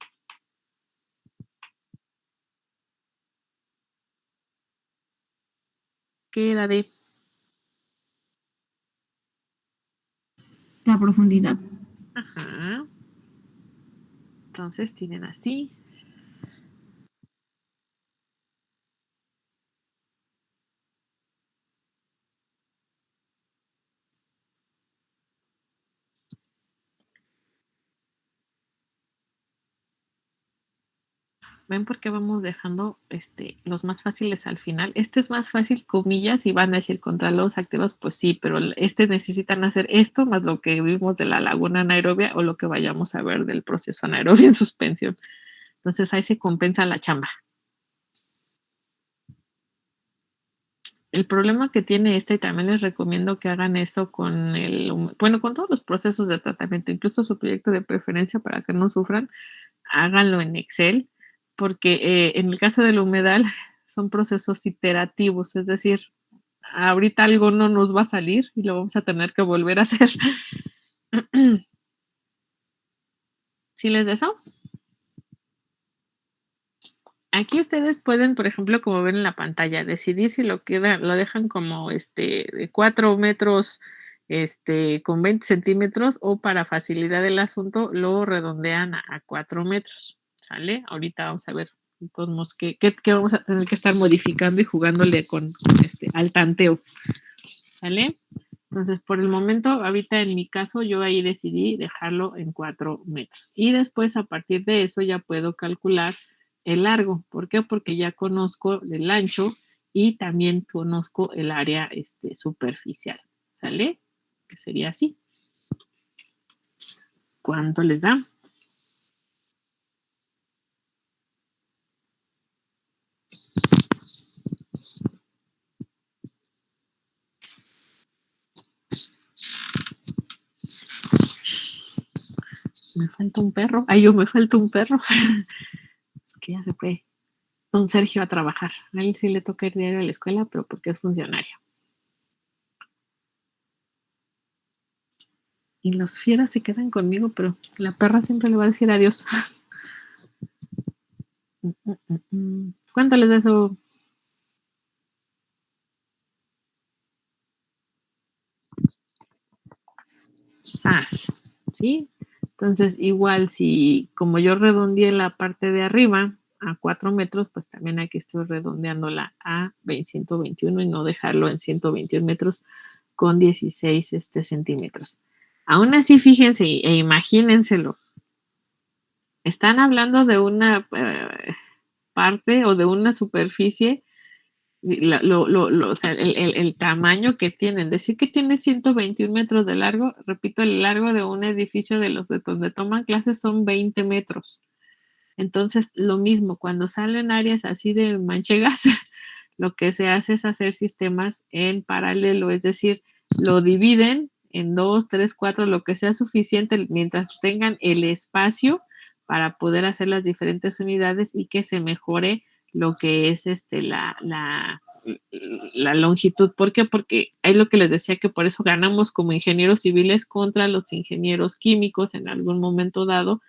¿Qué era D? La profundidad. Ajá. Entonces tienen así. ¿Ven por qué vamos dejando los más fáciles al final? Este es más fácil, comillas, y van a decir contra los activos, pues sí, pero necesitan hacer esto más lo que vimos de la laguna anaerobia o lo que vayamos a ver del proceso anaerobio en suspensión. Entonces ahí se compensa la chamba. El problema que tiene y también les recomiendo que hagan eso con con todos los procesos de tratamiento, incluso su proyecto de preferencia para que no sufran, háganlo en Excel, porque en el caso del humedal son procesos iterativos, es decir, ahorita algo no nos va a salir y lo vamos a tener que volver a hacer. ¿Sí les de eso? Aquí ustedes pueden, por ejemplo, como ven en la pantalla, decidir si lo dejan como de 4 metros con 20 centímetros o para facilidad del asunto lo redondean a 4 metros. ¿Sale? Ahorita vamos a ver entonces, qué vamos a tener que estar modificando y jugándole con al tanteo. ¿Sale? Entonces, por el momento, ahorita en mi caso, yo ahí decidí dejarlo en 4 metros. Y después, a partir de eso, ya puedo calcular el largo. ¿Por qué? Porque ya conozco el ancho y también conozco el área superficial. ¿Sale? Que sería así. ¿Cuánto les da? Me falta un perro. Ay, me falta un perro. Es que ya se fue don Sergio a trabajar. A él sí le toca ir diario a la escuela, pero porque es funcionario. Y los fieras se quedan conmigo, pero la perra siempre le va a decir adiós. ¿Cuánto les da eso? SAS, ¿sí? Entonces, igual si como yo redondeé la parte de arriba a 4 metros, pues también aquí estoy redondeándola a 121 y no dejarlo en 121 metros con 16 centímetros. Aún así, fíjense e imagínenselo. Están hablando de una parte o de una superficie, o sea, el tamaño que tienen. Decir que tiene 121 metros de largo, repito, el largo de un edificio de donde toman clases son 20 metros. Entonces, lo mismo, cuando salen áreas así de manchegas, lo que se hace es hacer sistemas en paralelo, es decir, lo dividen en 2, 3, 4, lo que sea suficiente mientras tengan el espacio para poder hacer las diferentes unidades y que se mejore lo que es la longitud. ¿Por qué? Porque es lo que les decía, que por eso ganamos como ingenieros civiles contra los ingenieros químicos en algún momento dado,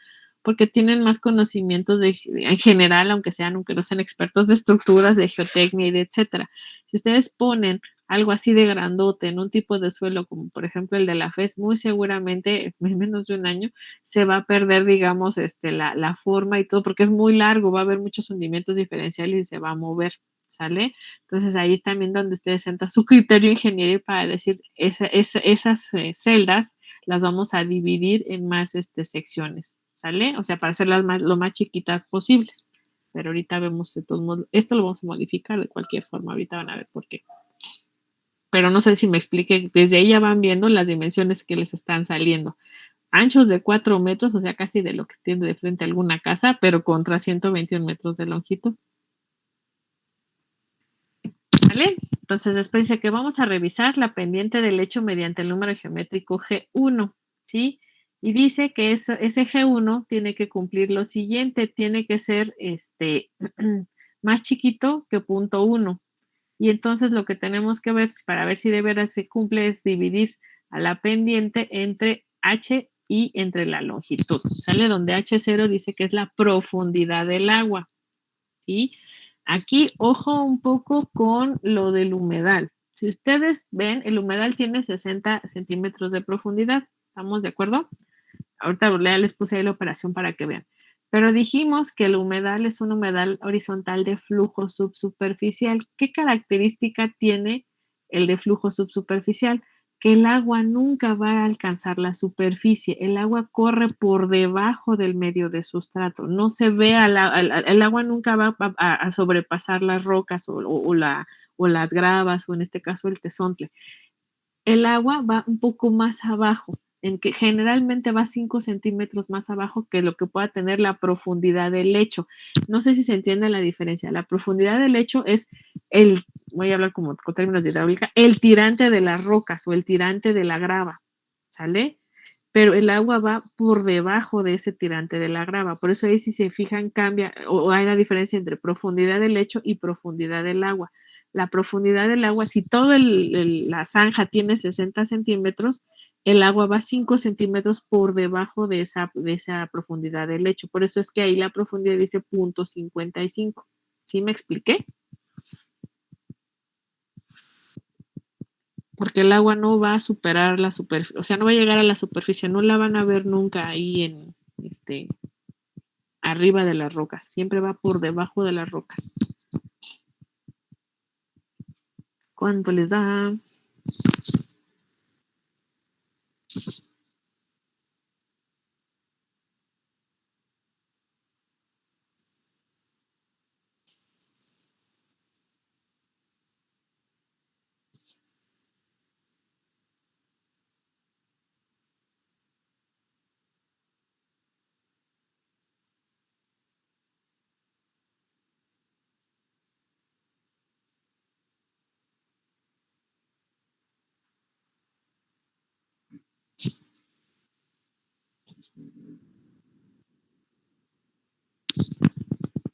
porque tienen más conocimientos en general, aunque no sean expertos de estructuras, de geotecnia y de etcétera. Si ustedes ponen algo así de grandote en un tipo de suelo, como por ejemplo el de la FES, muy seguramente en menos de un año se va a perder, digamos, la forma y todo, porque es muy largo, va a haber muchos hundimientos diferenciales y se va a mover, ¿sale? Entonces ahí también donde ustedes entran su criterio ingeniería para decir, esas celdas las vamos a dividir en más secciones, ¿sale? O sea, para hacerlas lo más chiquitas posibles. Pero ahorita vemos, de todos modos, esto lo vamos a modificar de cualquier forma, ahorita van a ver por qué. Pero no sé si me expliqué, desde ahí ya van viendo las dimensiones que les están saliendo. Anchos de 4 metros, o sea, casi de lo que tiene de frente alguna casa, pero contra 121 metros de longitud. ¿Vale? Entonces, después dice que vamos a revisar la pendiente del lecho mediante el número geométrico G1, ¿sí? Y dice que ese G1 tiene que cumplir lo siguiente, tiene que ser más chiquito que 0.1. Y entonces lo que tenemos que ver para ver si de veras se cumple es dividir a la pendiente entre H y entre la longitud. ¿Sale? Donde H0 dice que es la profundidad del agua, ¿sí? Aquí, ojo un poco con lo del humedal. Si ustedes ven, el humedal tiene 60 centímetros de profundidad. ¿Estamos de acuerdo? Ahorita ya les puse ahí la operación para que vean. Pero dijimos que el humedal es un humedal horizontal de flujo subsuperficial. ¿Qué característica tiene el de flujo subsuperficial? Que el agua nunca va a alcanzar la superficie. El agua corre por debajo del medio de sustrato. No se ve, el agua nunca va a sobrepasar las rocas o las gravas, o en este caso el tezontle. El agua va un poco más abajo, en que generalmente va 5 centímetros más abajo que lo que pueda tener la profundidad del lecho. No sé si se entiende la diferencia. La profundidad del lecho es voy a hablar como con términos de hidráulica, el tirante de las rocas o el tirante de la grava, ¿sale? Pero el agua va por debajo de ese tirante de la grava. Por eso ahí, si se fijan, cambia o hay la diferencia entre profundidad del lecho y profundidad del agua. La profundidad del agua, si toda la zanja tiene 60 centímetros, el agua va 5 centímetros por debajo de esa profundidad del lecho. Por eso es que ahí la profundidad dice 0.55. ¿Sí me expliqué? Porque el agua no va a superar la superficie, o sea, no va a llegar a la superficie, no la van a ver nunca ahí en arriba de las rocas, siempre va por debajo de las rocas. ¿Cuánto les da?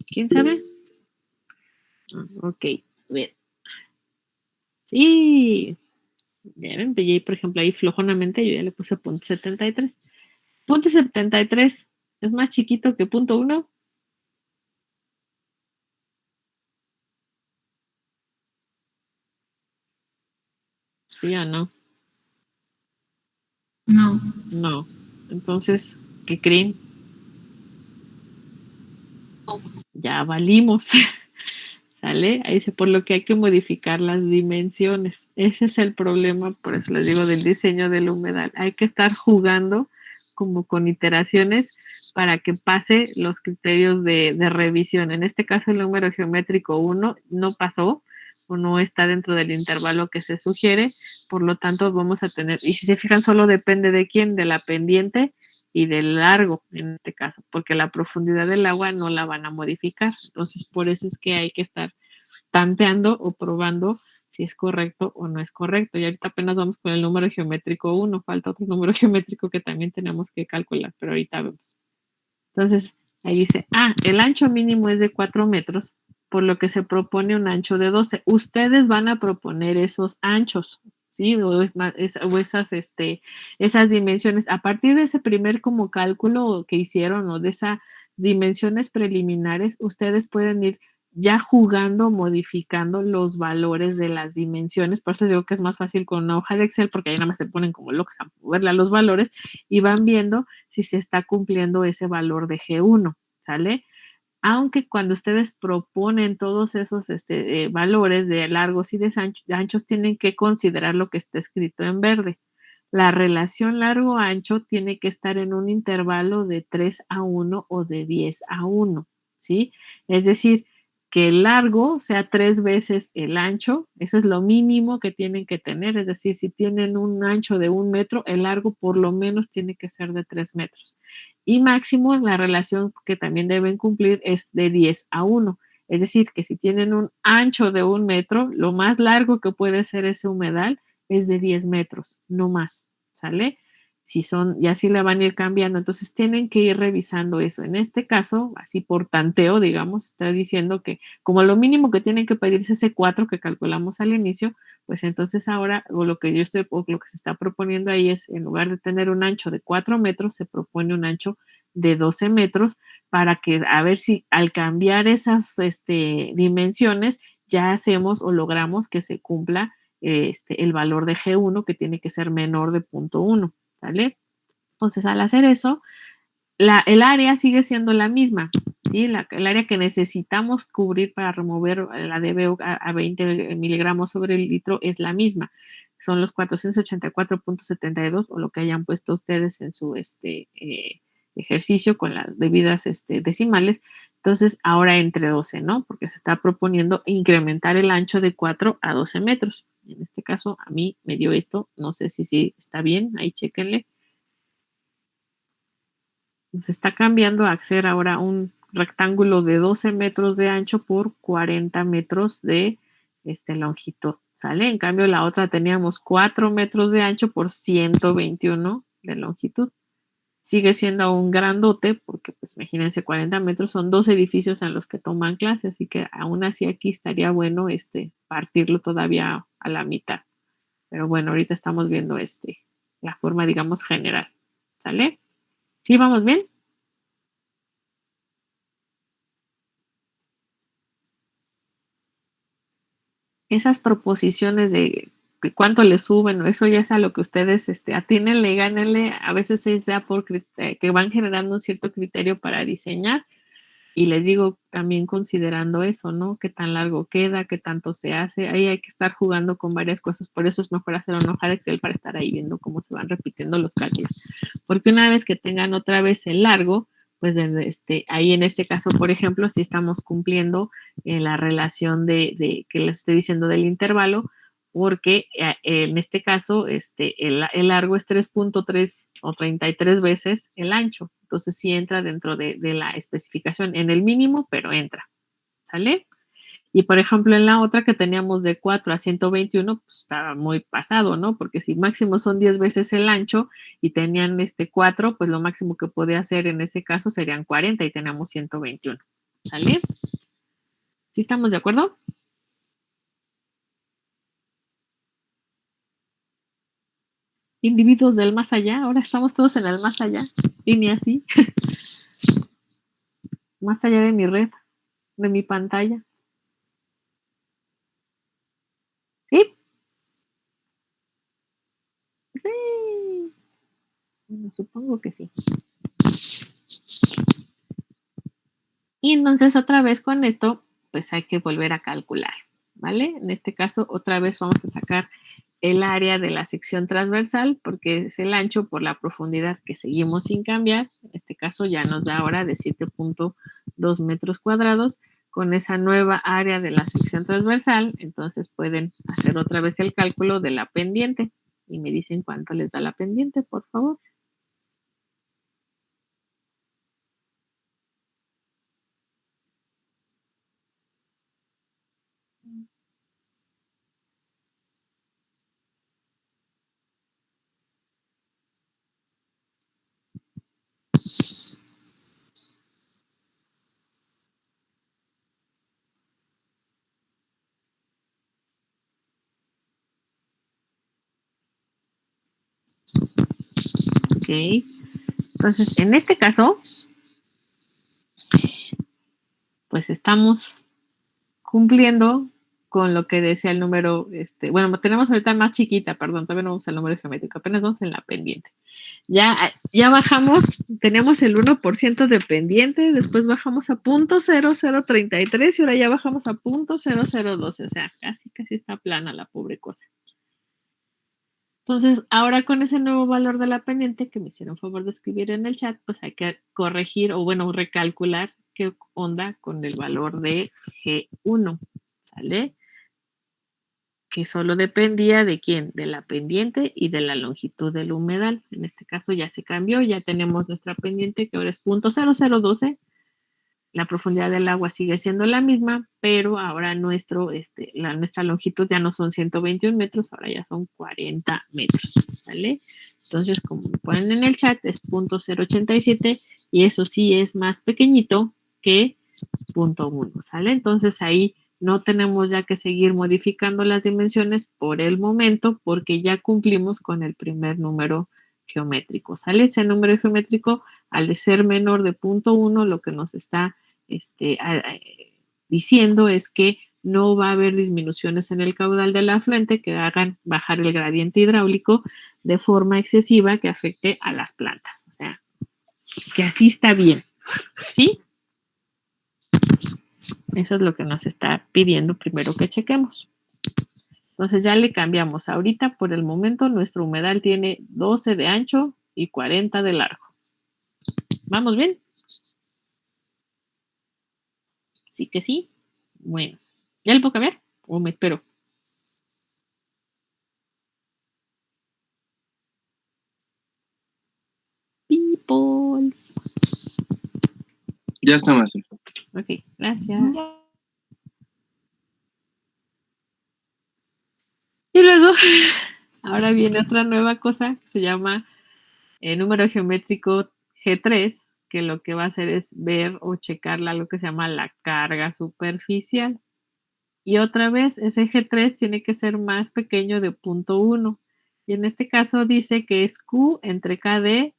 ¿Quién sabe? Ok, bien. Sí. Bien, por ejemplo, ahí flojonamente yo ya le puse 0.73. 0.73 es más chiquito que 0.1. ¿Sí o no? No. No. Entonces, ¿qué creen? Ya valimos. ¿Sale? Ahí dice, por lo que hay que modificar las dimensiones. Ese es el problema, por eso les digo, del diseño del humedal. Hay que estar jugando como con iteraciones para que pase los criterios de revisión. En este caso, el número geométrico 1 no pasó o no está dentro del intervalo que se sugiere, por lo tanto vamos a tener, y si se fijan, solo depende de quién, de la pendiente y del largo, en este caso, porque la profundidad del agua no la van a modificar. Entonces, por eso es que hay que estar tanteando o probando si es correcto o no es correcto. Y ahorita apenas vamos con el número geométrico 1, falta otro número geométrico que también tenemos que calcular, pero ahorita vemos. Entonces, ahí dice, el ancho mínimo es de 4 metros por lo que se propone un ancho de 12. Ustedes van a proponer esos anchos, ¿sí? O esas dimensiones. A partir de ese primer como cálculo que hicieron o de esas dimensiones preliminares, ustedes pueden ir ya jugando, modificando los valores de las dimensiones. Por eso digo que es más fácil con una hoja de Excel, porque ahí nada más se ponen como locos a moverle a los valores y van viendo si se está cumpliendo ese valor de G1, ¿sale? Aunque cuando ustedes proponen todos esos valores de largos y de anchos, tienen que considerar lo que está escrito en verde. La relación largo-ancho tiene que estar en un intervalo de 3:1 o de 10:1, ¿sí? Es decir, que el largo sea 3 veces el ancho, eso es lo mínimo que tienen que tener, es decir, si tienen un ancho de 1 metro, el largo por lo menos tiene que ser de 3 metros. Y máximo, la relación que también deben cumplir es de 10:1, es decir, que si tienen un ancho de 1 metro, lo más largo que puede ser ese humedal es de 10 metros, no más, ¿sale? Si son, y así le van a ir cambiando, entonces tienen que ir revisando eso. En este caso, así por tanteo, digamos, está diciendo que como lo mínimo que tienen que pedirse ese 4 que calculamos al inicio, pues entonces ahora, o lo que lo que se está proponiendo ahí es, en lugar de tener un ancho de 4 metros, se propone un ancho de 12 metros para que, a ver si al cambiar esas dimensiones, ya hacemos o logramos que se cumpla el valor de G1, que tiene que ser menor de 0.1, ¿sale? Entonces, al hacer eso, el área sigue siendo la misma, ¿sí? El área que necesitamos cubrir para remover la DBO a 20 miligramos sobre el litro es la misma. Son los 484.72 o lo que hayan puesto ustedes en su ejercicio con las debidas decimales. Entonces, ahora entre 12, ¿no? Porque se está proponiendo incrementar el ancho de 4 a 12 metros. En este caso, a mí me dio esto. No sé si está bien. Ahí chéquenle. Se está cambiando a ser ahora un rectángulo de 12 metros de ancho por 40 metros de longitud, ¿sale? En cambio, la otra teníamos 4 metros de ancho por 121 de longitud. Sigue siendo un grandote porque, pues, imagínense, 40 metros son 2 edificios en los que toman clase, así que aún así aquí estaría bueno partirlo todavía a la mitad. Pero bueno, ahorita estamos viendo la forma, digamos, general, ¿sale? ¿Sí vamos bien? Esas proposiciones de cuánto le suben, o eso ya es a lo que ustedes atínenle y gánenle, a veces es ya por que van generando un cierto criterio para diseñar, y les digo también considerando eso, ¿no? Qué tan largo queda, qué tanto se hace, ahí hay que estar jugando con varias cosas, por eso es mejor hacer una hoja de Excel para estar ahí viendo cómo se van repitiendo los cálculos, porque una vez que tengan otra vez el largo, pues ahí en este caso, por ejemplo, si estamos cumpliendo la relación que les estoy diciendo del intervalo, porque en este caso el largo es 3.3 o 33 veces el ancho. Entonces sí entra dentro de la especificación en el mínimo, pero entra. ¿Sale? Y por ejemplo, en la otra que teníamos de 4 a 121, pues estaba muy pasado, ¿no? Porque si máximo son 10 veces el ancho y tenían 4, pues lo máximo que podía hacer en ese caso serían 40 y teníamos 121. ¿Sale? ¿Sí estamos de acuerdo? Individuos del más allá, ahora estamos todos en el más allá, y ni así, más allá de mi red, de mi pantalla. ¿Sí? Sí. Bueno, supongo que sí. Y entonces otra vez con esto, pues hay que volver a calcular, ¿vale? En este caso, otra vez vamos a sacar el área de la sección transversal, porque es el ancho por la profundidad que seguimos sin cambiar. En este caso ya nos da ahora de 7.2 metros cuadrados. Con esa nueva área de la sección transversal, entonces pueden hacer otra vez el cálculo de la pendiente. Y me dicen cuánto les da la pendiente, por favor. Ok. Entonces, en este caso, pues estamos cumpliendo con lo que decía el número, bueno, tenemos ahorita más chiquita, perdón, todavía no vamos al número geométrico, apenas vamos en la pendiente. Ya bajamos, teníamos el 1% de pendiente, después bajamos a 0.0033 y ahora ya bajamos a 0.0012, o sea, casi está plana la pobre cosa. Entonces, ahora con ese nuevo valor de la pendiente que me hicieron favor de escribir en el chat, pues hay que corregir o bueno, recalcular qué onda con el valor de G1, ¿sale? Que solo dependía de quién, de la pendiente y de la longitud del humedal. En este caso ya se cambió, ya tenemos nuestra pendiente que ahora es 0.0012. La profundidad del agua sigue siendo la misma, pero ahora nuestra longitud ya no son 121 metros, ahora ya son 40 metros, ¿vale? Entonces, como me ponen en el chat, es 0.087 y eso sí es más pequeñito que 0.1, ¿sale? Entonces ahí no tenemos ya que seguir modificando las dimensiones por el momento porque ya cumplimos con el primer número geométrico, ¿sale? Ese número geométrico, al de ser menor de 0.1, lo que nos está diciendo es que no va a haber disminuciones en el caudal del afluente que hagan bajar el gradiente hidráulico de forma excesiva que afecte a las plantas. O sea, que así está bien, ¿sí? Eso es lo que nos está pidiendo primero que chequemos. Entonces ya le cambiamos. Ahorita, por el momento, nuestro humedal tiene 12 de ancho y 40 de largo. ¿Vamos bien? Sí que sí. Bueno, ¿ya le puedo cambiar o me espero? People. Ya está, maestra. Ok, gracias. Y luego, ahora viene otra nueva cosa que se llama número geométrico G3, que lo que va a hacer es ver o checar lo que se llama la carga superficial. Y otra vez, ese G3 tiene que ser más pequeño de 0.1. Y en este caso dice que es Q entre KD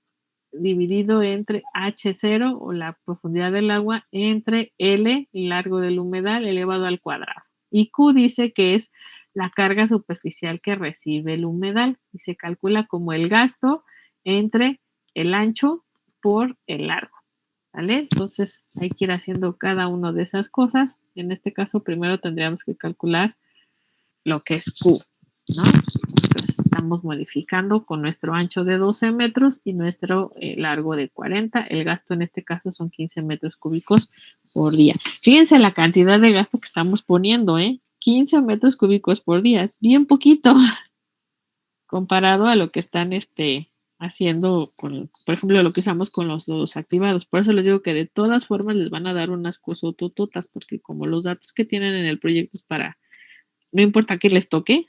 dividido entre H0 o la profundidad del agua entre L, el largo del humedal, elevado al cuadrado. Y Q dice que es la carga superficial que recibe el humedal y se calcula como el gasto entre el ancho por el largo. ¿Vale? Entonces hay que ir haciendo cada una de esas cosas. En este caso primero tendríamos que calcular lo que es Q, ¿no? Entonces estamos modificando con nuestro ancho de 12 metros y nuestro largo de 40. El gasto en este caso son 15 metros cúbicos por día. Fíjense la cantidad de gasto que estamos poniendo, 15 metros cúbicos por día. Es bien poquito comparado a lo que están haciendo, por ejemplo, lo que usamos con los nodos activados. Por eso les digo que de todas formas les van a dar unas cosotototas, porque como los datos que tienen en el proyecto es para, no importa que les toque,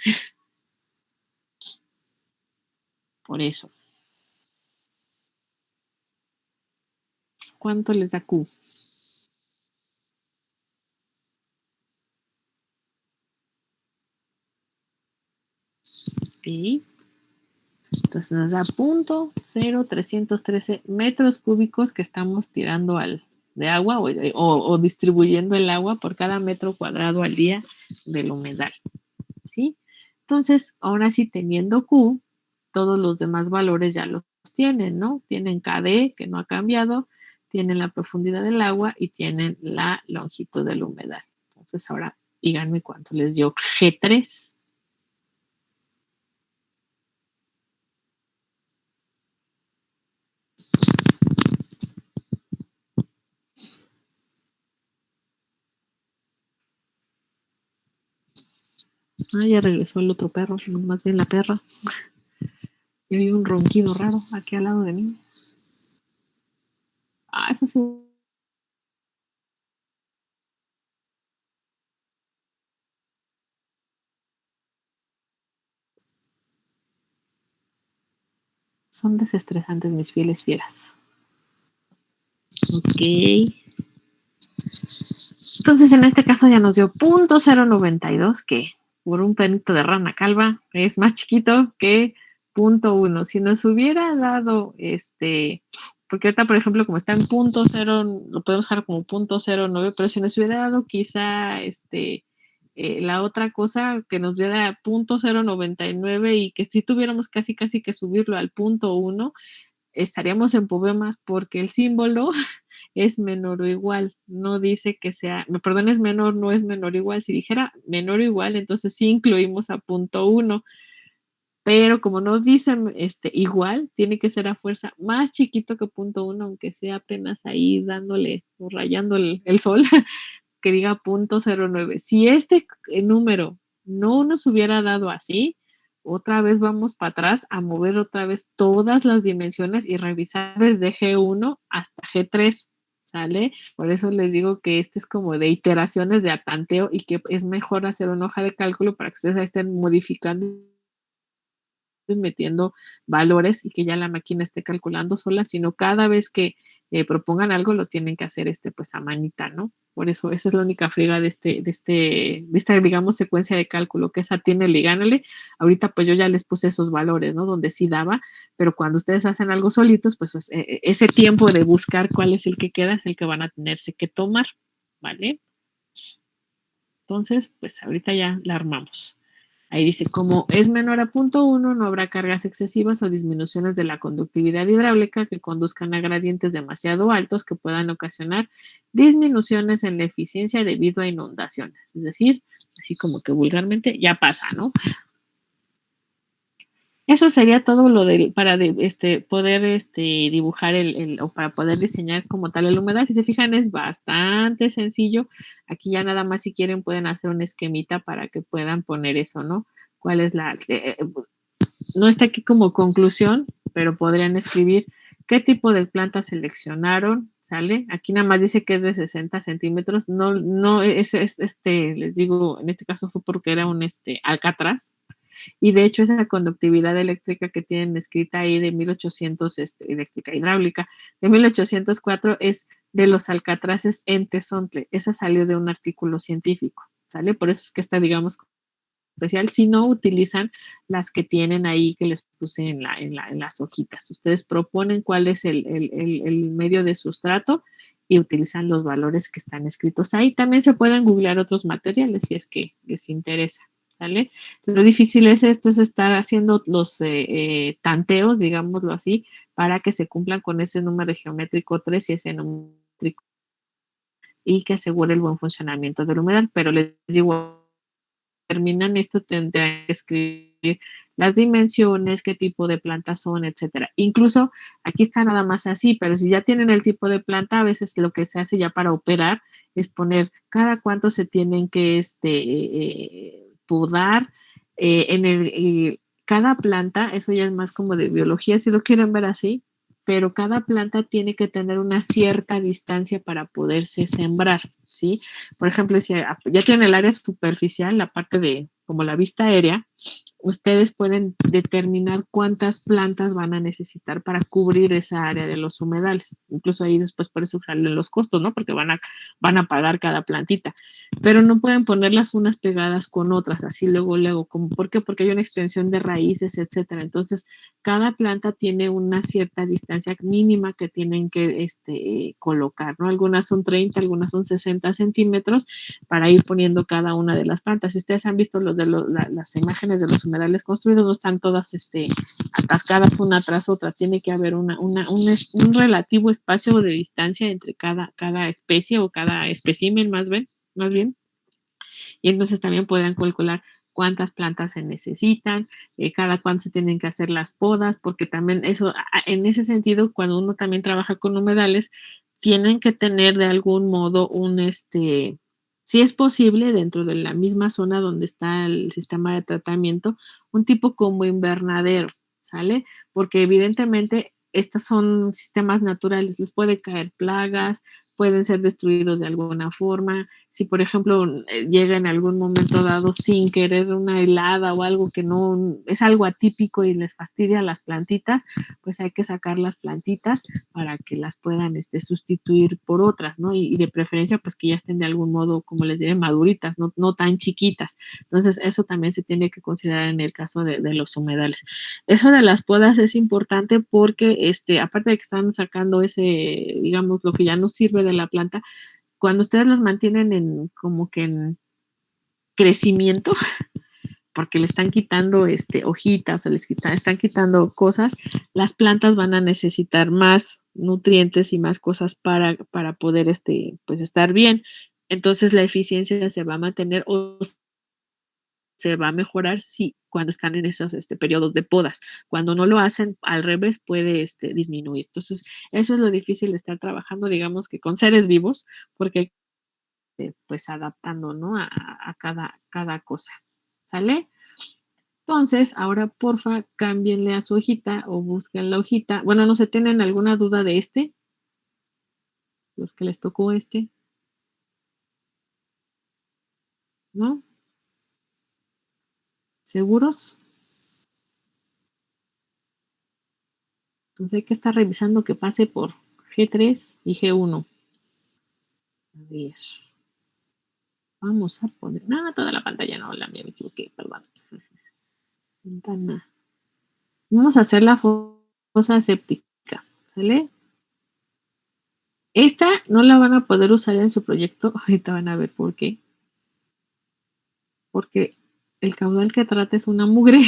por eso. ¿Cuánto les da Q? Ok. Entonces nos da 0.0313 metros cúbicos que estamos tirando de agua o distribuyendo el agua por cada metro cuadrado al día del humedal. ¿Sí? Entonces, ahora sí, teniendo Q, todos los demás valores ya los tienen, ¿no? Tienen KD, que no ha cambiado, tienen la profundidad del agua y tienen la longitud del humedal. Entonces, ahora díganme cuánto les dio G3. Ah, ya regresó el otro perro, más bien la perra. Y hay un ronquido raro aquí al lado de mí. Ah, eso sí. Son desestresantes mis fieles fieras. Ok. Entonces, en este caso ya nos dio 0.092, que por un penito de rana calva es más chiquito que punto 1. Si nos hubiera dado porque ahorita, por ejemplo, como está en punto 0, lo podemos dejar como punto 09, pero si nos hubiera dado quizá la otra cosa que nos diera punto 099 y que si tuviéramos casi que subirlo al punto 1, estaríamos en problemas porque el símbolo es menor o igual, no dice que sea, perdón, es menor, no es menor o igual. Si dijera menor o igual, entonces sí incluimos a punto 1, pero como no dice igual, tiene que ser a fuerza más chiquito que punto 1, aunque sea apenas ahí dándole o rayando el sol, que diga punto 09. Si este número no nos hubiera dado así, otra vez vamos para atrás a mover otra vez todas las dimensiones y revisar desde G1 hasta G3, ¿sale? Por eso les digo que este es como de iteraciones de atanteo y que es mejor hacer una hoja de cálculo para que ustedes estén modificando y metiendo valores y que ya la máquina esté calculando sola, sino cada vez que propongan algo lo tienen que hacer pues a manita, ¿no? Por eso esa es la única friega de esta, digamos, secuencia de cálculo, que es atiéndele y gánale. Ahorita pues yo ya les puse esos valores, ¿no? Donde sí daba, pero cuando ustedes hacen algo solitos, pues ese tiempo de buscar cuál es el que queda es el que van a tenerse que tomar, ¿vale? Entonces, pues ahorita ya la armamos. Ahí dice, como es menor a punto 1, no habrá cargas excesivas o disminuciones de la conductividad hidráulica que conduzcan a gradientes demasiado altos que puedan ocasionar disminuciones en la eficiencia debido a inundaciones. Es decir, así como que vulgarmente ya pasa, ¿no? Eso sería todo lo para poder dibujar o para poder diseñar como tal el humedal. Si se fijan, es bastante sencillo. Aquí ya nada más si quieren pueden hacer un esquemita para que puedan poner eso, ¿no? ¿Cuál es no está aquí como conclusión, pero podrían escribir qué tipo de planta seleccionaron, ¿sale? Aquí nada más dice que es de 60 centímetros. No, les digo, en este caso fue porque era un alcatraz. Y de hecho esa conductividad eléctrica que tienen escrita ahí de 1800, eléctrica hidráulica, de 1804 es de los alcatraces en Tezontle. Esa salió de un artículo científico, ¿sale? Por eso es que está, digamos, especial. Si no utilizan las que tienen ahí que les puse en las hojitas. Ustedes proponen cuál es el medio de sustrato y utilizan los valores que están escritos ahí. También se pueden googlear otros materiales si es que les interesa. ¿Sale? Lo difícil es estar haciendo los tanteos, digámoslo así, para que se cumplan con ese número geométrico 3 y ese número y que asegure el buen funcionamiento del humedal. Pero les digo, terminan esto, tendrán que escribir las dimensiones, qué tipo de plantas son, etcétera. Incluso aquí está nada más así, pero si ya tienen el tipo de planta, a veces lo que se hace ya para operar es poner cada cuánto se tienen que podar cada planta. Eso ya es más como de biología, si lo quieren ver así, pero cada planta tiene que tener una cierta distancia para poderse sembrar, ¿sí? Por ejemplo, si ya tienen el área superficial, la parte de como la vista aérea, ustedes pueden determinar cuántas plantas van a necesitar para cubrir esa área de los humedales. Incluso ahí después por eso salen los costos, ¿no? Porque van a pagar cada plantita. Pero no pueden ponerlas unas pegadas con otras, así luego. ¿Por qué? Porque hay una extensión de raíces, etcétera. Entonces, cada planta tiene una cierta distancia mínima que tienen que colocar, ¿no? Algunas son 30, algunas son 60 centímetros para ir poniendo cada una de las plantas. Si ustedes han visto las imágenes de los humedales construidos, no están todas atascadas una tras otra. Tiene que haber un relativo espacio de distancia entre cada especie o cada espécimen más bien. Y entonces también podrán calcular cuántas plantas se necesitan, cada cuánto se tienen que hacer las podas, porque también eso, en ese sentido, cuando uno también trabaja con humedales, tienen que tener de algún modo si es posible, dentro de la misma zona donde está el sistema de tratamiento, un tipo como invernadero, ¿sale? Porque evidentemente estos son sistemas naturales, les puede caer plagas, pueden ser destruidos de alguna forma, Si, por ejemplo, llega en algún momento dado sin querer una helada o algo que no es algo atípico y les fastidia a las plantitas, pues hay que sacar las plantitas para que las puedan sustituir por otras, ¿no? Y de preferencia, pues que ya estén de algún modo, como les diré, maduritas, no tan chiquitas. Entonces, eso también se tiene que considerar en el caso de los humedales. Eso de las podas es importante porque, aparte de que están sacando ese, digamos, lo que ya no sirve de la planta, cuando ustedes las mantienen como que en crecimiento, porque le están quitando hojitas o están quitando cosas, las plantas van a necesitar más nutrientes y más cosas para poder pues estar bien. Entonces la eficiencia se va a mantener o se va a mejorar cuando están en esos periodos de podas. Cuando no lo hacen, al revés, puede disminuir. Entonces, eso es lo difícil de estar trabajando, digamos que con seres vivos, porque pues adaptando, ¿no? A cada cosa. ¿Sale? Entonces, ahora porfa, cámbienle a su hojita o busquen la hojita. Bueno, no sé, ¿tienen alguna duda de los que les tocó ¿no? ¿Seguros? Entonces hay que estar revisando que pase por G3 y G1. A ver. Vamos a poner. No, toda la pantalla no, la mía me equivoqué, perdón. Ventana. Vamos a hacer la fosa séptica, ¿sale? Esta no la van a poder usar en su proyecto. Ahorita van a ver por qué. Porque el caudal que trata es una mugre.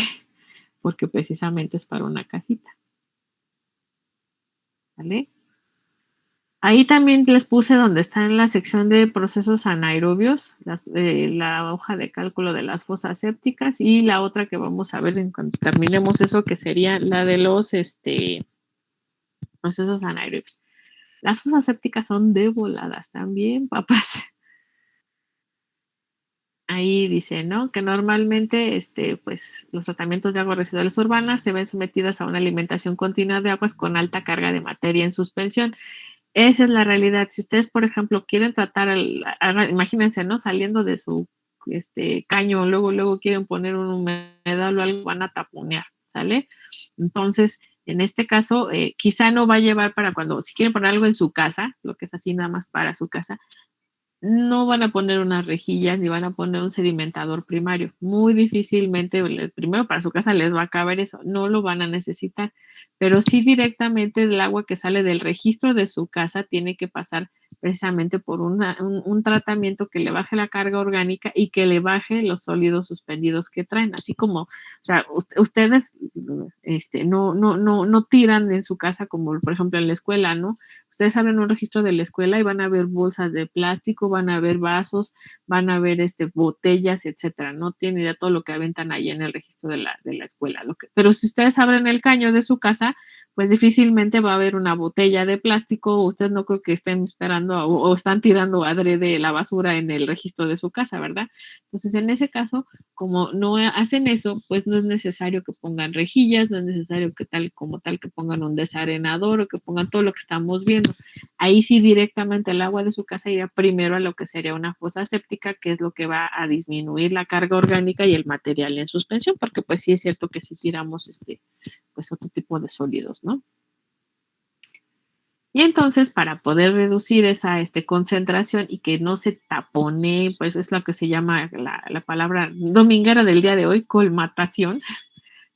Porque precisamente es para una casita. ¿Vale? Ahí también les puse donde está en la sección de procesos anaerobios, la hoja de cálculo de las fosas sépticas y la otra que vamos a ver en cuanto terminemos eso, que sería la de los procesos anaerobios. Las fosas sépticas son de voladas también, papás. Ahí dice, ¿no? Que normalmente, pues, los tratamientos de aguas residuales urbanas se ven sometidas a una alimentación continua de aguas con alta carga de materia en suspensión. Esa es la realidad. Si ustedes, por ejemplo, quieren tratar, imagínense, ¿no? Saliendo de su caño, luego quieren poner un humedal o algo, van a taponear, ¿sale? Entonces, en este caso, quizá no va a llevar para si quieren poner algo en su casa, lo que es así nada más para su casa, no van a poner unas rejillas ni van a poner un sedimentador primario. Muy difícilmente, primero para su casa les va a caber eso, no lo van a necesitar, pero sí directamente el agua que sale del registro de su casa tiene que pasar precisamente por un tratamiento que le baje la carga orgánica y que le baje los sólidos suspendidos que traen, así como, o sea, ustedes no tiran en su casa como por ejemplo en la escuela, ¿no? Ustedes abren un registro de la escuela y van a ver bolsas de plástico, van a ver vasos, van a ver botellas, etcétera. No tienen idea todo lo que aventan ahí en el registro de la escuela. Pero si ustedes abren el caño de su casa, pues difícilmente va a haber una botella de plástico. Ustedes no creo que estén esperando o están tirando adrede la basura en el registro de su casa, ¿verdad? Entonces, en ese caso, como no hacen eso, pues no es necesario que pongan rejillas, no es necesario que tal que pongan un desarenador o que pongan todo lo que estamos viendo. Ahí sí directamente el agua de su casa irá primero a lo que sería una fosa séptica, que es lo que va a disminuir la carga orgánica y el material en suspensión, porque pues sí es cierto que si tiramos pues otro tipo de sólidos, ¿no? Y entonces, para poder reducir esa concentración y que no se tapone, pues es lo que se llama la palabra dominguera del día de hoy, colmatación,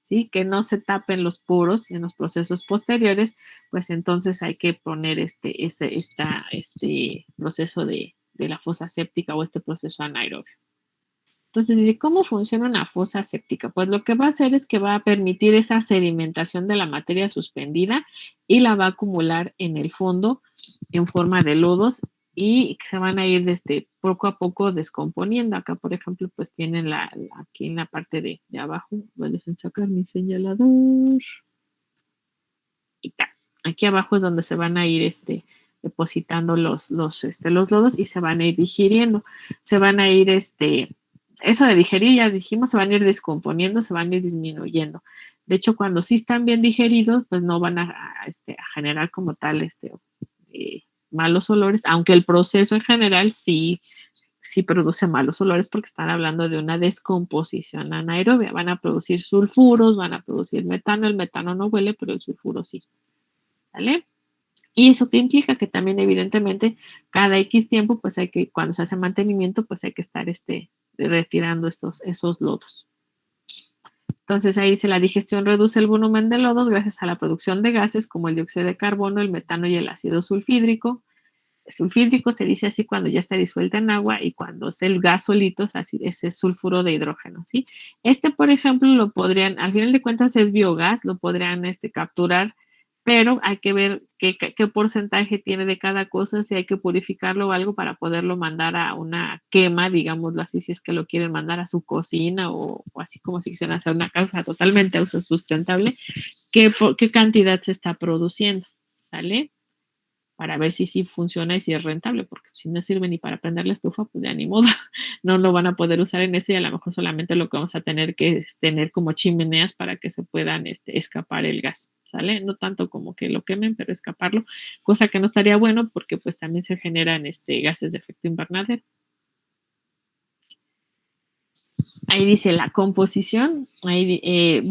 ¿sí? Que no se tapen los poros en los procesos posteriores, pues entonces hay que poner este proceso de la fosa séptica o este proceso anaerobio. Entonces, dice, ¿cómo funciona una fosa séptica? Pues lo que va a hacer es que va a permitir esa sedimentación de la materia suspendida y la va a acumular en el fondo en forma de lodos y que se van a ir poco a poco descomponiendo. Acá, por ejemplo, pues tienen aquí en la parte de abajo, voy a sacar mi señalador. Y ta. Aquí abajo es donde se van a ir depositando los lodos y se van a ir digiriendo. Se van a ir eso de digerir, ya dijimos, se van a ir descomponiendo, se van a ir disminuyendo. De hecho, cuando sí están bien digeridos, pues no van a generar como tal malos olores, aunque el proceso en general sí sí produce malos olores porque están hablando de una descomposición anaerobia. Van a producir sulfuros, van a producir metano. El metano no huele, pero el sulfuro sí. ¿Vale? ¿Y eso qué implica? Que también evidentemente cada X tiempo, pues hay que, cuando se hace mantenimiento, pues hay que estar retirando esos lodos. Entonces ahí dice la digestión reduce el volumen de lodos gracias a la producción de gases como el dióxido de carbono, el metano y el ácido sulfídrico. Sulfídrico se dice así cuando ya está disuelta en agua y cuando es el gas solito, es así, ese sulfuro de hidrógeno, ¿sí? Por ejemplo, lo podrían, al final de cuentas es biogás, lo podrían capturar, pero hay que ver qué porcentaje tiene de cada cosa, si hay que purificarlo o algo para poderlo mandar a una quema, digámoslo así, si es que lo quieren mandar a su cocina o así como si quisieran hacer una causa totalmente autosustentable, qué cantidad se está produciendo, ¿sale? Para ver si sí funciona y si es rentable, porque si no sirve ni para prender la estufa, pues ya ni modo, no lo van a poder usar en eso y a lo mejor solamente lo que vamos a tener que es tener como chimeneas para que se puedan escapar el gas, ¿sale? No tanto como que lo quemen, pero escaparlo, cosa que no estaría bueno porque pues también se generan gases de efecto invernadero. Ahí dice la composición, ahí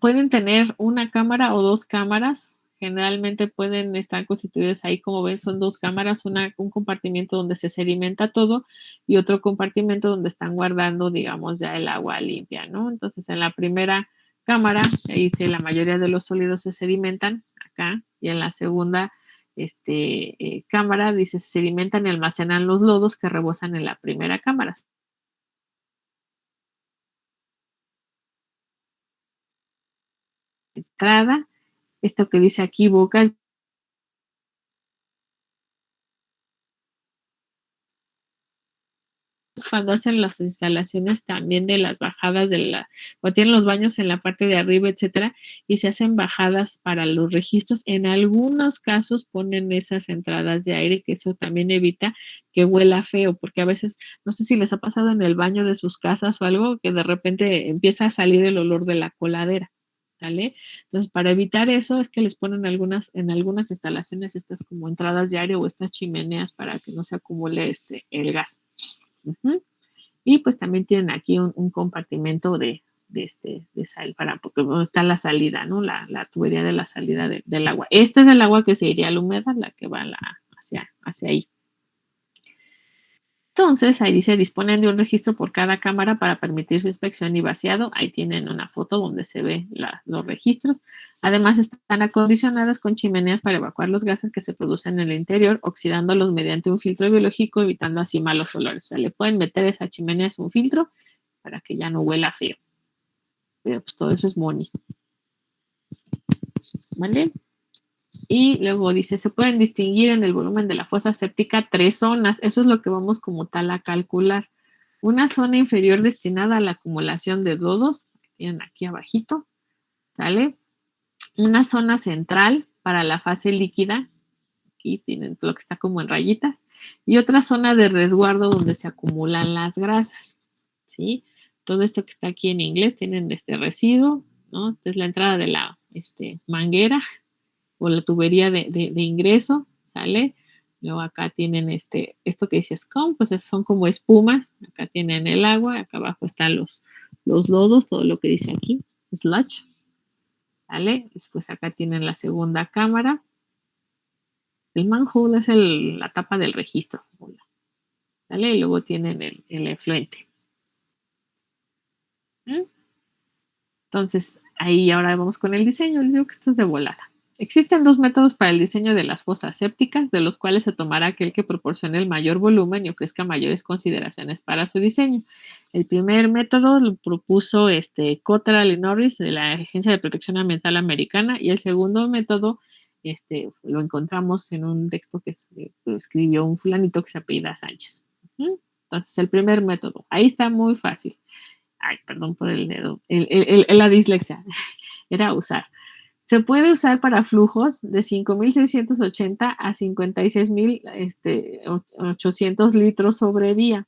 pueden tener una cámara o dos cámaras. Generalmente pueden estar constituidas ahí, como ven, son dos cámaras, un compartimento donde se sedimenta todo y otro compartimento donde están guardando, digamos, ya el agua limpia, ¿no? Entonces, en la primera cámara, ahí dice la mayoría de los sólidos se sedimentan acá, y en la segunda cámara, dice, se sedimentan y almacenan los lodos que rebosan en la primera cámara. Entrada, esto que dice aquí boca, cuando hacen las instalaciones también de las bajadas o tienen los baños en la parte de arriba, etcétera, y se hacen bajadas para los registros. En algunos casos ponen esas entradas de aire, que eso también evita que huela feo, porque a veces, no sé si les ha pasado en el baño de sus casas o algo, que de repente empieza a salir el olor de la coladera, ¿vale? Entonces, para evitar eso es que les ponen en algunas instalaciones estas como entradas de aire o estas chimeneas para que no se acumule el gas. Y pues también tienen aquí un compartimento de sal porque está la salida, ¿no? La tubería de la salida del agua. Esta es el agua que se iría a la humedad, la que va hacia ahí. Entonces, ahí dice, disponen de un registro por cada cámara para permitir su inspección y vaciado. Ahí tienen una foto donde se ve los registros. Además, están acondicionadas con chimeneas para evacuar los gases que se producen en el interior, oxidándolos mediante un filtro biológico, evitando así malos olores. O sea, le pueden meter esa chimenea a un filtro para que ya no huela feo. Pero pues todo eso es money. ¿Vale? Y luego dice, se pueden distinguir en el volumen de la fosa séptica 3 zonas. Eso es lo que vamos como tal a calcular. Una zona inferior destinada a la acumulación de lodos, que tienen aquí abajito, ¿sale? Una zona central para la fase líquida, aquí tienen lo que está como en rayitas, y otra zona de resguardo donde se acumulan las grasas, ¿sí? Todo esto que está aquí en inglés tienen residuo, ¿no? Esta es la entrada de la manguera o la tubería de ingreso, ¿sale? Luego acá tienen esto que dice scum, pues son como espumas. Acá tienen el agua, acá abajo están los lodos, todo lo que dice aquí, sludge, ¿vale? Después acá tienen la segunda cámara. El manhole es la tapa del registro, ¿vale? Y luego tienen el efluente. Entonces, ahí ahora vamos con el diseño. Les digo que esto es de volada. Existen dos métodos para el diseño de las fosas sépticas, de los cuales se tomará aquel que proporcione el mayor volumen y ofrezca mayores consideraciones para su diseño. El primer método lo propuso Cottrell y Norris de la Agencia de Protección Ambiental Americana, y el segundo método lo encontramos en un texto que escribió un fulanito que se apellida Sánchez. Entonces, el primer método, ahí está muy fácil. Ay, perdón por el dedo, la dislexia, era usar. Se puede usar para flujos de 5.680 a 56.800 litros sobre día,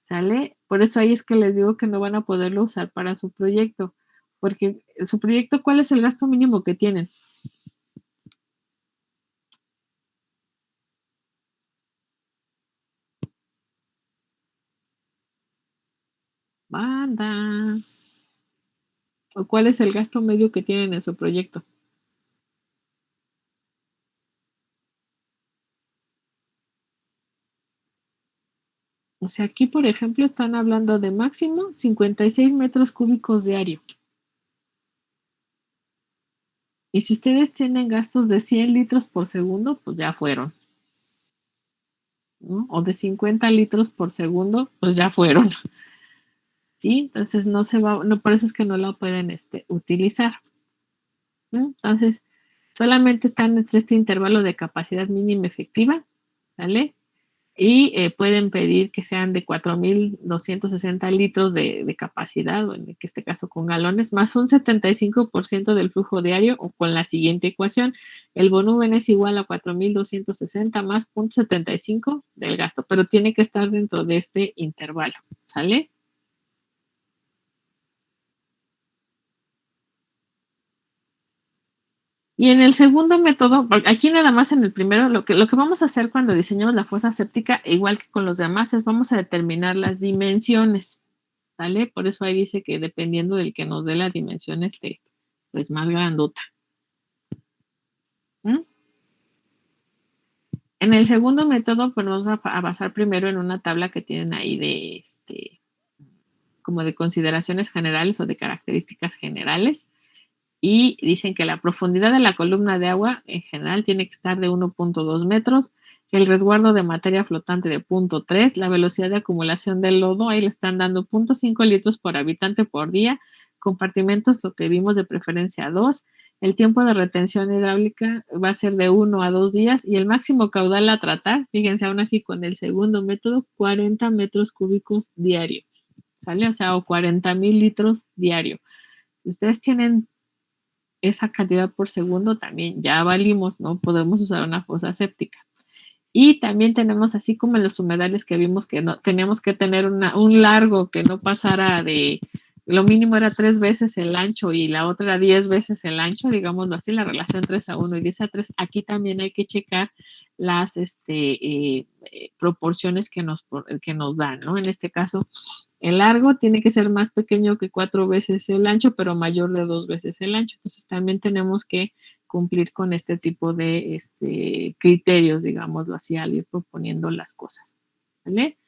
¿sale? Por eso ahí es que les digo que no van a poderlo usar para su proyecto, porque su proyecto, ¿cuál es el gasto mínimo que tienen? Banda. ¿O cuál es el gasto medio que tienen en su proyecto? O sea, aquí, por ejemplo, están hablando de máximo 56 metros cúbicos diario. Y si ustedes tienen gastos de 100 litros por segundo, pues ya fueron, ¿no? O de 50 litros por segundo, pues ya fueron. ¿Sí? Entonces no se va, no, por eso es que no la pueden utilizar, ¿no? Entonces, solamente están entre este intervalo de capacidad mínima efectiva, ¿vale? Y pueden pedir que sean de 4.260 litros de capacidad, o en este caso con galones, más un 75% del flujo diario, o con la siguiente ecuación, el volumen es igual a 4.260 más 0.75 del gasto, pero tiene que estar dentro de este intervalo, ¿sale? Y en el segundo método, aquí nada más en el primero, lo que vamos a hacer cuando diseñamos la fosa séptica, igual que con los demás, es vamos a determinar las dimensiones, ¿vale? Por eso ahí dice que dependiendo del que nos dé la dimensión, pues más grandota. ¿Mm? En el segundo método, pues vamos a basar primero en una tabla que tienen ahí de, como de consideraciones generales o de características generales. Y dicen que la profundidad de la columna de agua en general tiene que estar de 1.2 metros, el resguardo de materia flotante de 0.3, la velocidad de acumulación del lodo, ahí le están dando 0.5 litros por habitante por día, compartimentos, lo que vimos de preferencia 2, el tiempo de retención hidráulica va a ser de 1 a 2 días y el máximo caudal a tratar, fíjense aún así con el segundo método, 40 metros cúbicos diario, ¿sale? O sea, o 40,000 litros diario. Si ustedes tienen esa cantidad por segundo, también ya valimos, ¿no? Podemos usar una fosa séptica. Y también tenemos, así como en los humedales que vimos que no teníamos que tener un largo que no pasara de, lo mínimo era 3 veces el ancho y la otra era 10 veces el ancho, digámoslo así, la relación 3:1 y 10:3. Aquí también hay que checar las proporciones que nos dan, ¿no? En este caso, el largo tiene que ser más pequeño que 4 veces el ancho, pero mayor de 2 veces el ancho. Entonces también tenemos que cumplir con este tipo de criterios, digámoslo así, al ir proponiendo las cosas, ¿vale?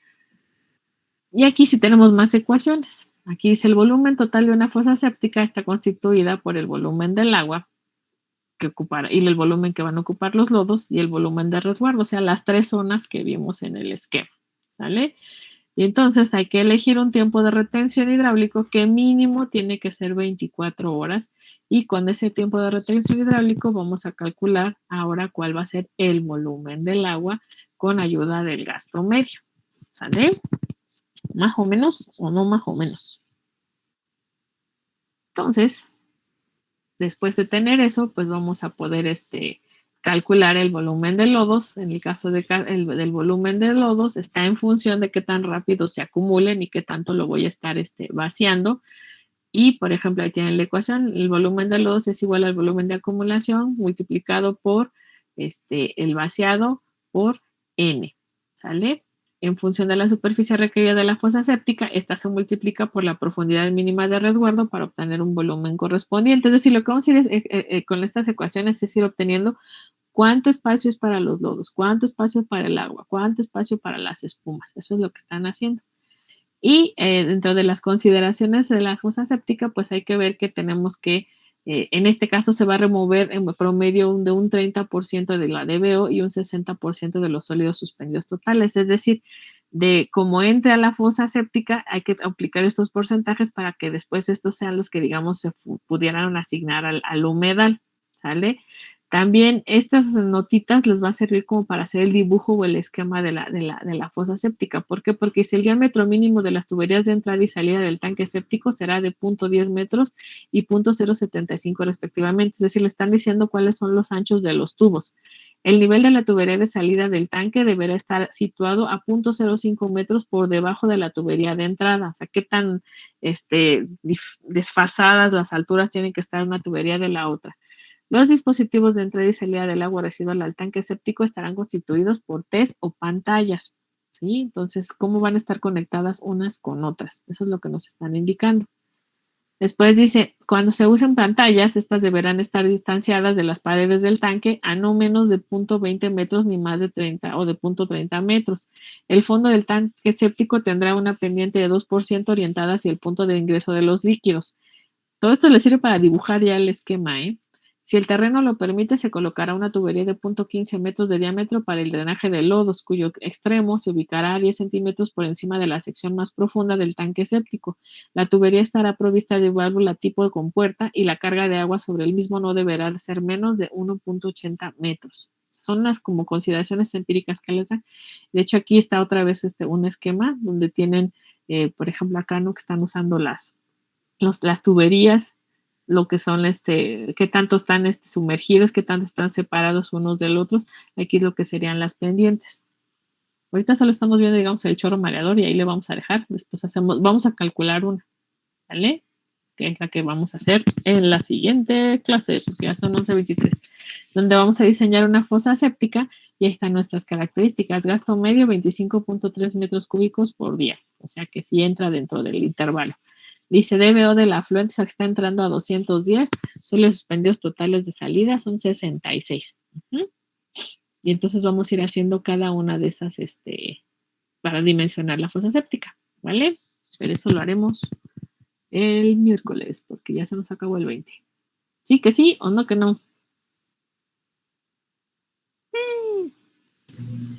Y aquí sí tenemos más ecuaciones. Aquí dice el volumen total de una fosa séptica está constituida por el volumen del agua que ocupará, y el volumen que van a ocupar los lodos y el volumen de resguardo, o sea, las 3 zonas que vimos en el esquema, ¿vale? Y entonces hay que elegir un tiempo de retención hidráulico que mínimo tiene que ser 24 horas. Y con ese tiempo de retención hidráulico vamos a calcular ahora cuál va a ser el volumen del agua con ayuda del gasto medio. ¿Sale? ¿Más o menos o no más o menos? Entonces, después de tener eso, pues vamos a poder calcular el volumen de lodos. En el caso del volumen de lodos, está en función de qué tan rápido se acumulen y qué tanto lo voy a estar vaciando. Y, por ejemplo, ahí tienen la ecuación, el volumen de lodos es igual al volumen de acumulación multiplicado por el vaciado por N, ¿sale? En función de la superficie requerida de la fosa séptica, esta se multiplica por la profundidad mínima de resguardo para obtener un volumen correspondiente. Es decir, lo que vamos a ir es, con estas ecuaciones es ir obteniendo cuánto espacio es para los lodos, cuánto espacio para el agua, cuánto espacio para las espumas. Eso es lo que están haciendo. Y dentro de las consideraciones de la fosa séptica, pues hay que ver que tenemos que, en este caso se va a remover en promedio de un 30% de la DBO y un 60% de los sólidos suspendidos totales. Es decir, de cómo entre a la fosa séptica, hay que aplicar estos porcentajes para que después estos sean los que, digamos, se pudieran asignar al humedal, ¿sale? También estas notitas les va a servir como para hacer el dibujo o el esquema de la fosa séptica. ¿Por qué? Porque si el diámetro mínimo de las tuberías de entrada y salida del tanque séptico será de 0.10 metros y 0.075 respectivamente. Es decir, le están diciendo cuáles son los anchos de los tubos. El nivel de la tubería de salida del tanque deberá estar situado a 0.05 metros por debajo de la tubería de entrada. O sea, qué tan desfasadas las alturas tienen que estar una tubería de la otra. Los dispositivos de entrada y salida del agua residual al tanque séptico estarán constituidos por test o pantallas, ¿sí? Entonces, ¿cómo van a estar conectadas unas con otras? Eso es lo que nos están indicando. Después dice, cuando se usen pantallas, estas deberán estar distanciadas de las paredes del tanque a no menos de 0.20 metros ni más de 30 o de 0.30 metros. El fondo del tanque séptico tendrá una pendiente de 2% orientada hacia el punto de ingreso de los líquidos. Todo esto le sirve para dibujar ya el esquema, ¿eh? Si el terreno lo permite, se colocará una tubería de 0.15 metros de diámetro para el drenaje de lodos, cuyo extremo se ubicará a 10 centímetros por encima de la sección más profunda del tanque séptico. La tubería estará provista de válvula tipo de compuerta y la carga de agua sobre el mismo no deberá ser menos de 1.80 metros. Son las como consideraciones empíricas que les dan. De hecho, aquí está otra vez un esquema donde tienen, por ejemplo, acá no que están usando las tuberías, lo que son qué tanto están sumergidos, qué tanto están separados unos del otro. Aquí es lo que serían las pendientes. Ahorita solo estamos viendo, digamos, el chorro mareador y ahí le vamos a dejar. Después vamos a calcular una, ¿vale? Que es la que vamos a hacer en la siguiente clase, porque ya son 11:23, donde vamos a diseñar una fosa séptica y ahí están nuestras características. Gasto medio 25.3 metros cúbicos por día, o sea que sí entra dentro del intervalo. Dice DBO de la afluente, o sea que está entrando a 210, solo los suspendidos totales de salida son 66. Y entonces vamos a ir haciendo cada una de esas para dimensionar la fosa séptica, ¿vale? Pero eso lo haremos el miércoles, porque ya se nos acabó el 20. ¿Sí que sí o no que no?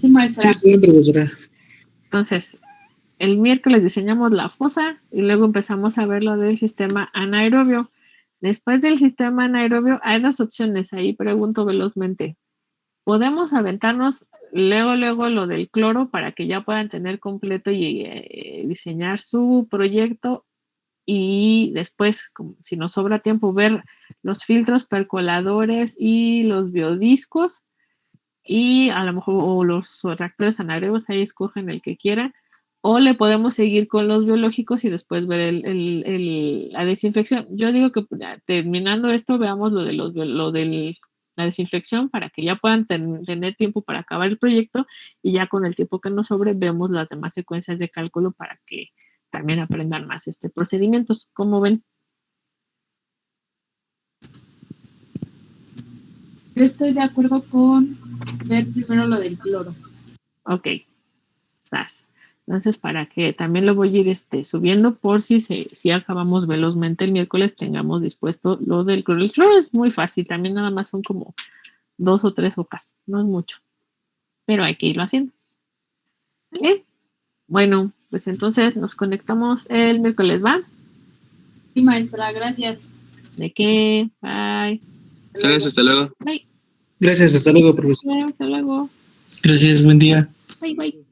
Sí, maestra. Sí, profesora. Entonces, el miércoles diseñamos la fosa y luego empezamos a ver lo del sistema anaerobio. Después del sistema anaerobio hay dos opciones, ahí pregunto velozmente. Podemos aventarnos luego lo del cloro para que ya puedan tener completo y diseñar su proyecto y después, si nos sobra tiempo, ver los filtros percoladores y los biodiscos y a lo mejor o los reactores anaerobios, ahí escogen el que quieran. O le podemos seguir con los biológicos y después ver la desinfección. Yo digo que terminando esto, veamos lo de la desinfección para que ya puedan tener tiempo para acabar el proyecto y ya con el tiempo que nos sobre vemos las demás secuencias de cálculo para que también aprendan más procedimientos. ¿Cómo ven? Yo estoy de acuerdo con ver primero lo del cloro. Ok. Sas. Entonces, para que también lo voy a ir subiendo por si acabamos velozmente el miércoles, tengamos dispuesto lo del cloro. El cloro es muy fácil, también nada más son como 2 o 3 hojas, no es mucho, pero hay que irlo haciendo. ¿Vale? Bueno, pues entonces nos conectamos el miércoles, ¿va? Sí, maestra, gracias. ¿De qué? Bye. Gracias, hasta luego. Bye. Gracias, hasta luego, profesor. Hasta luego. Gracias, buen día. Bye, bye.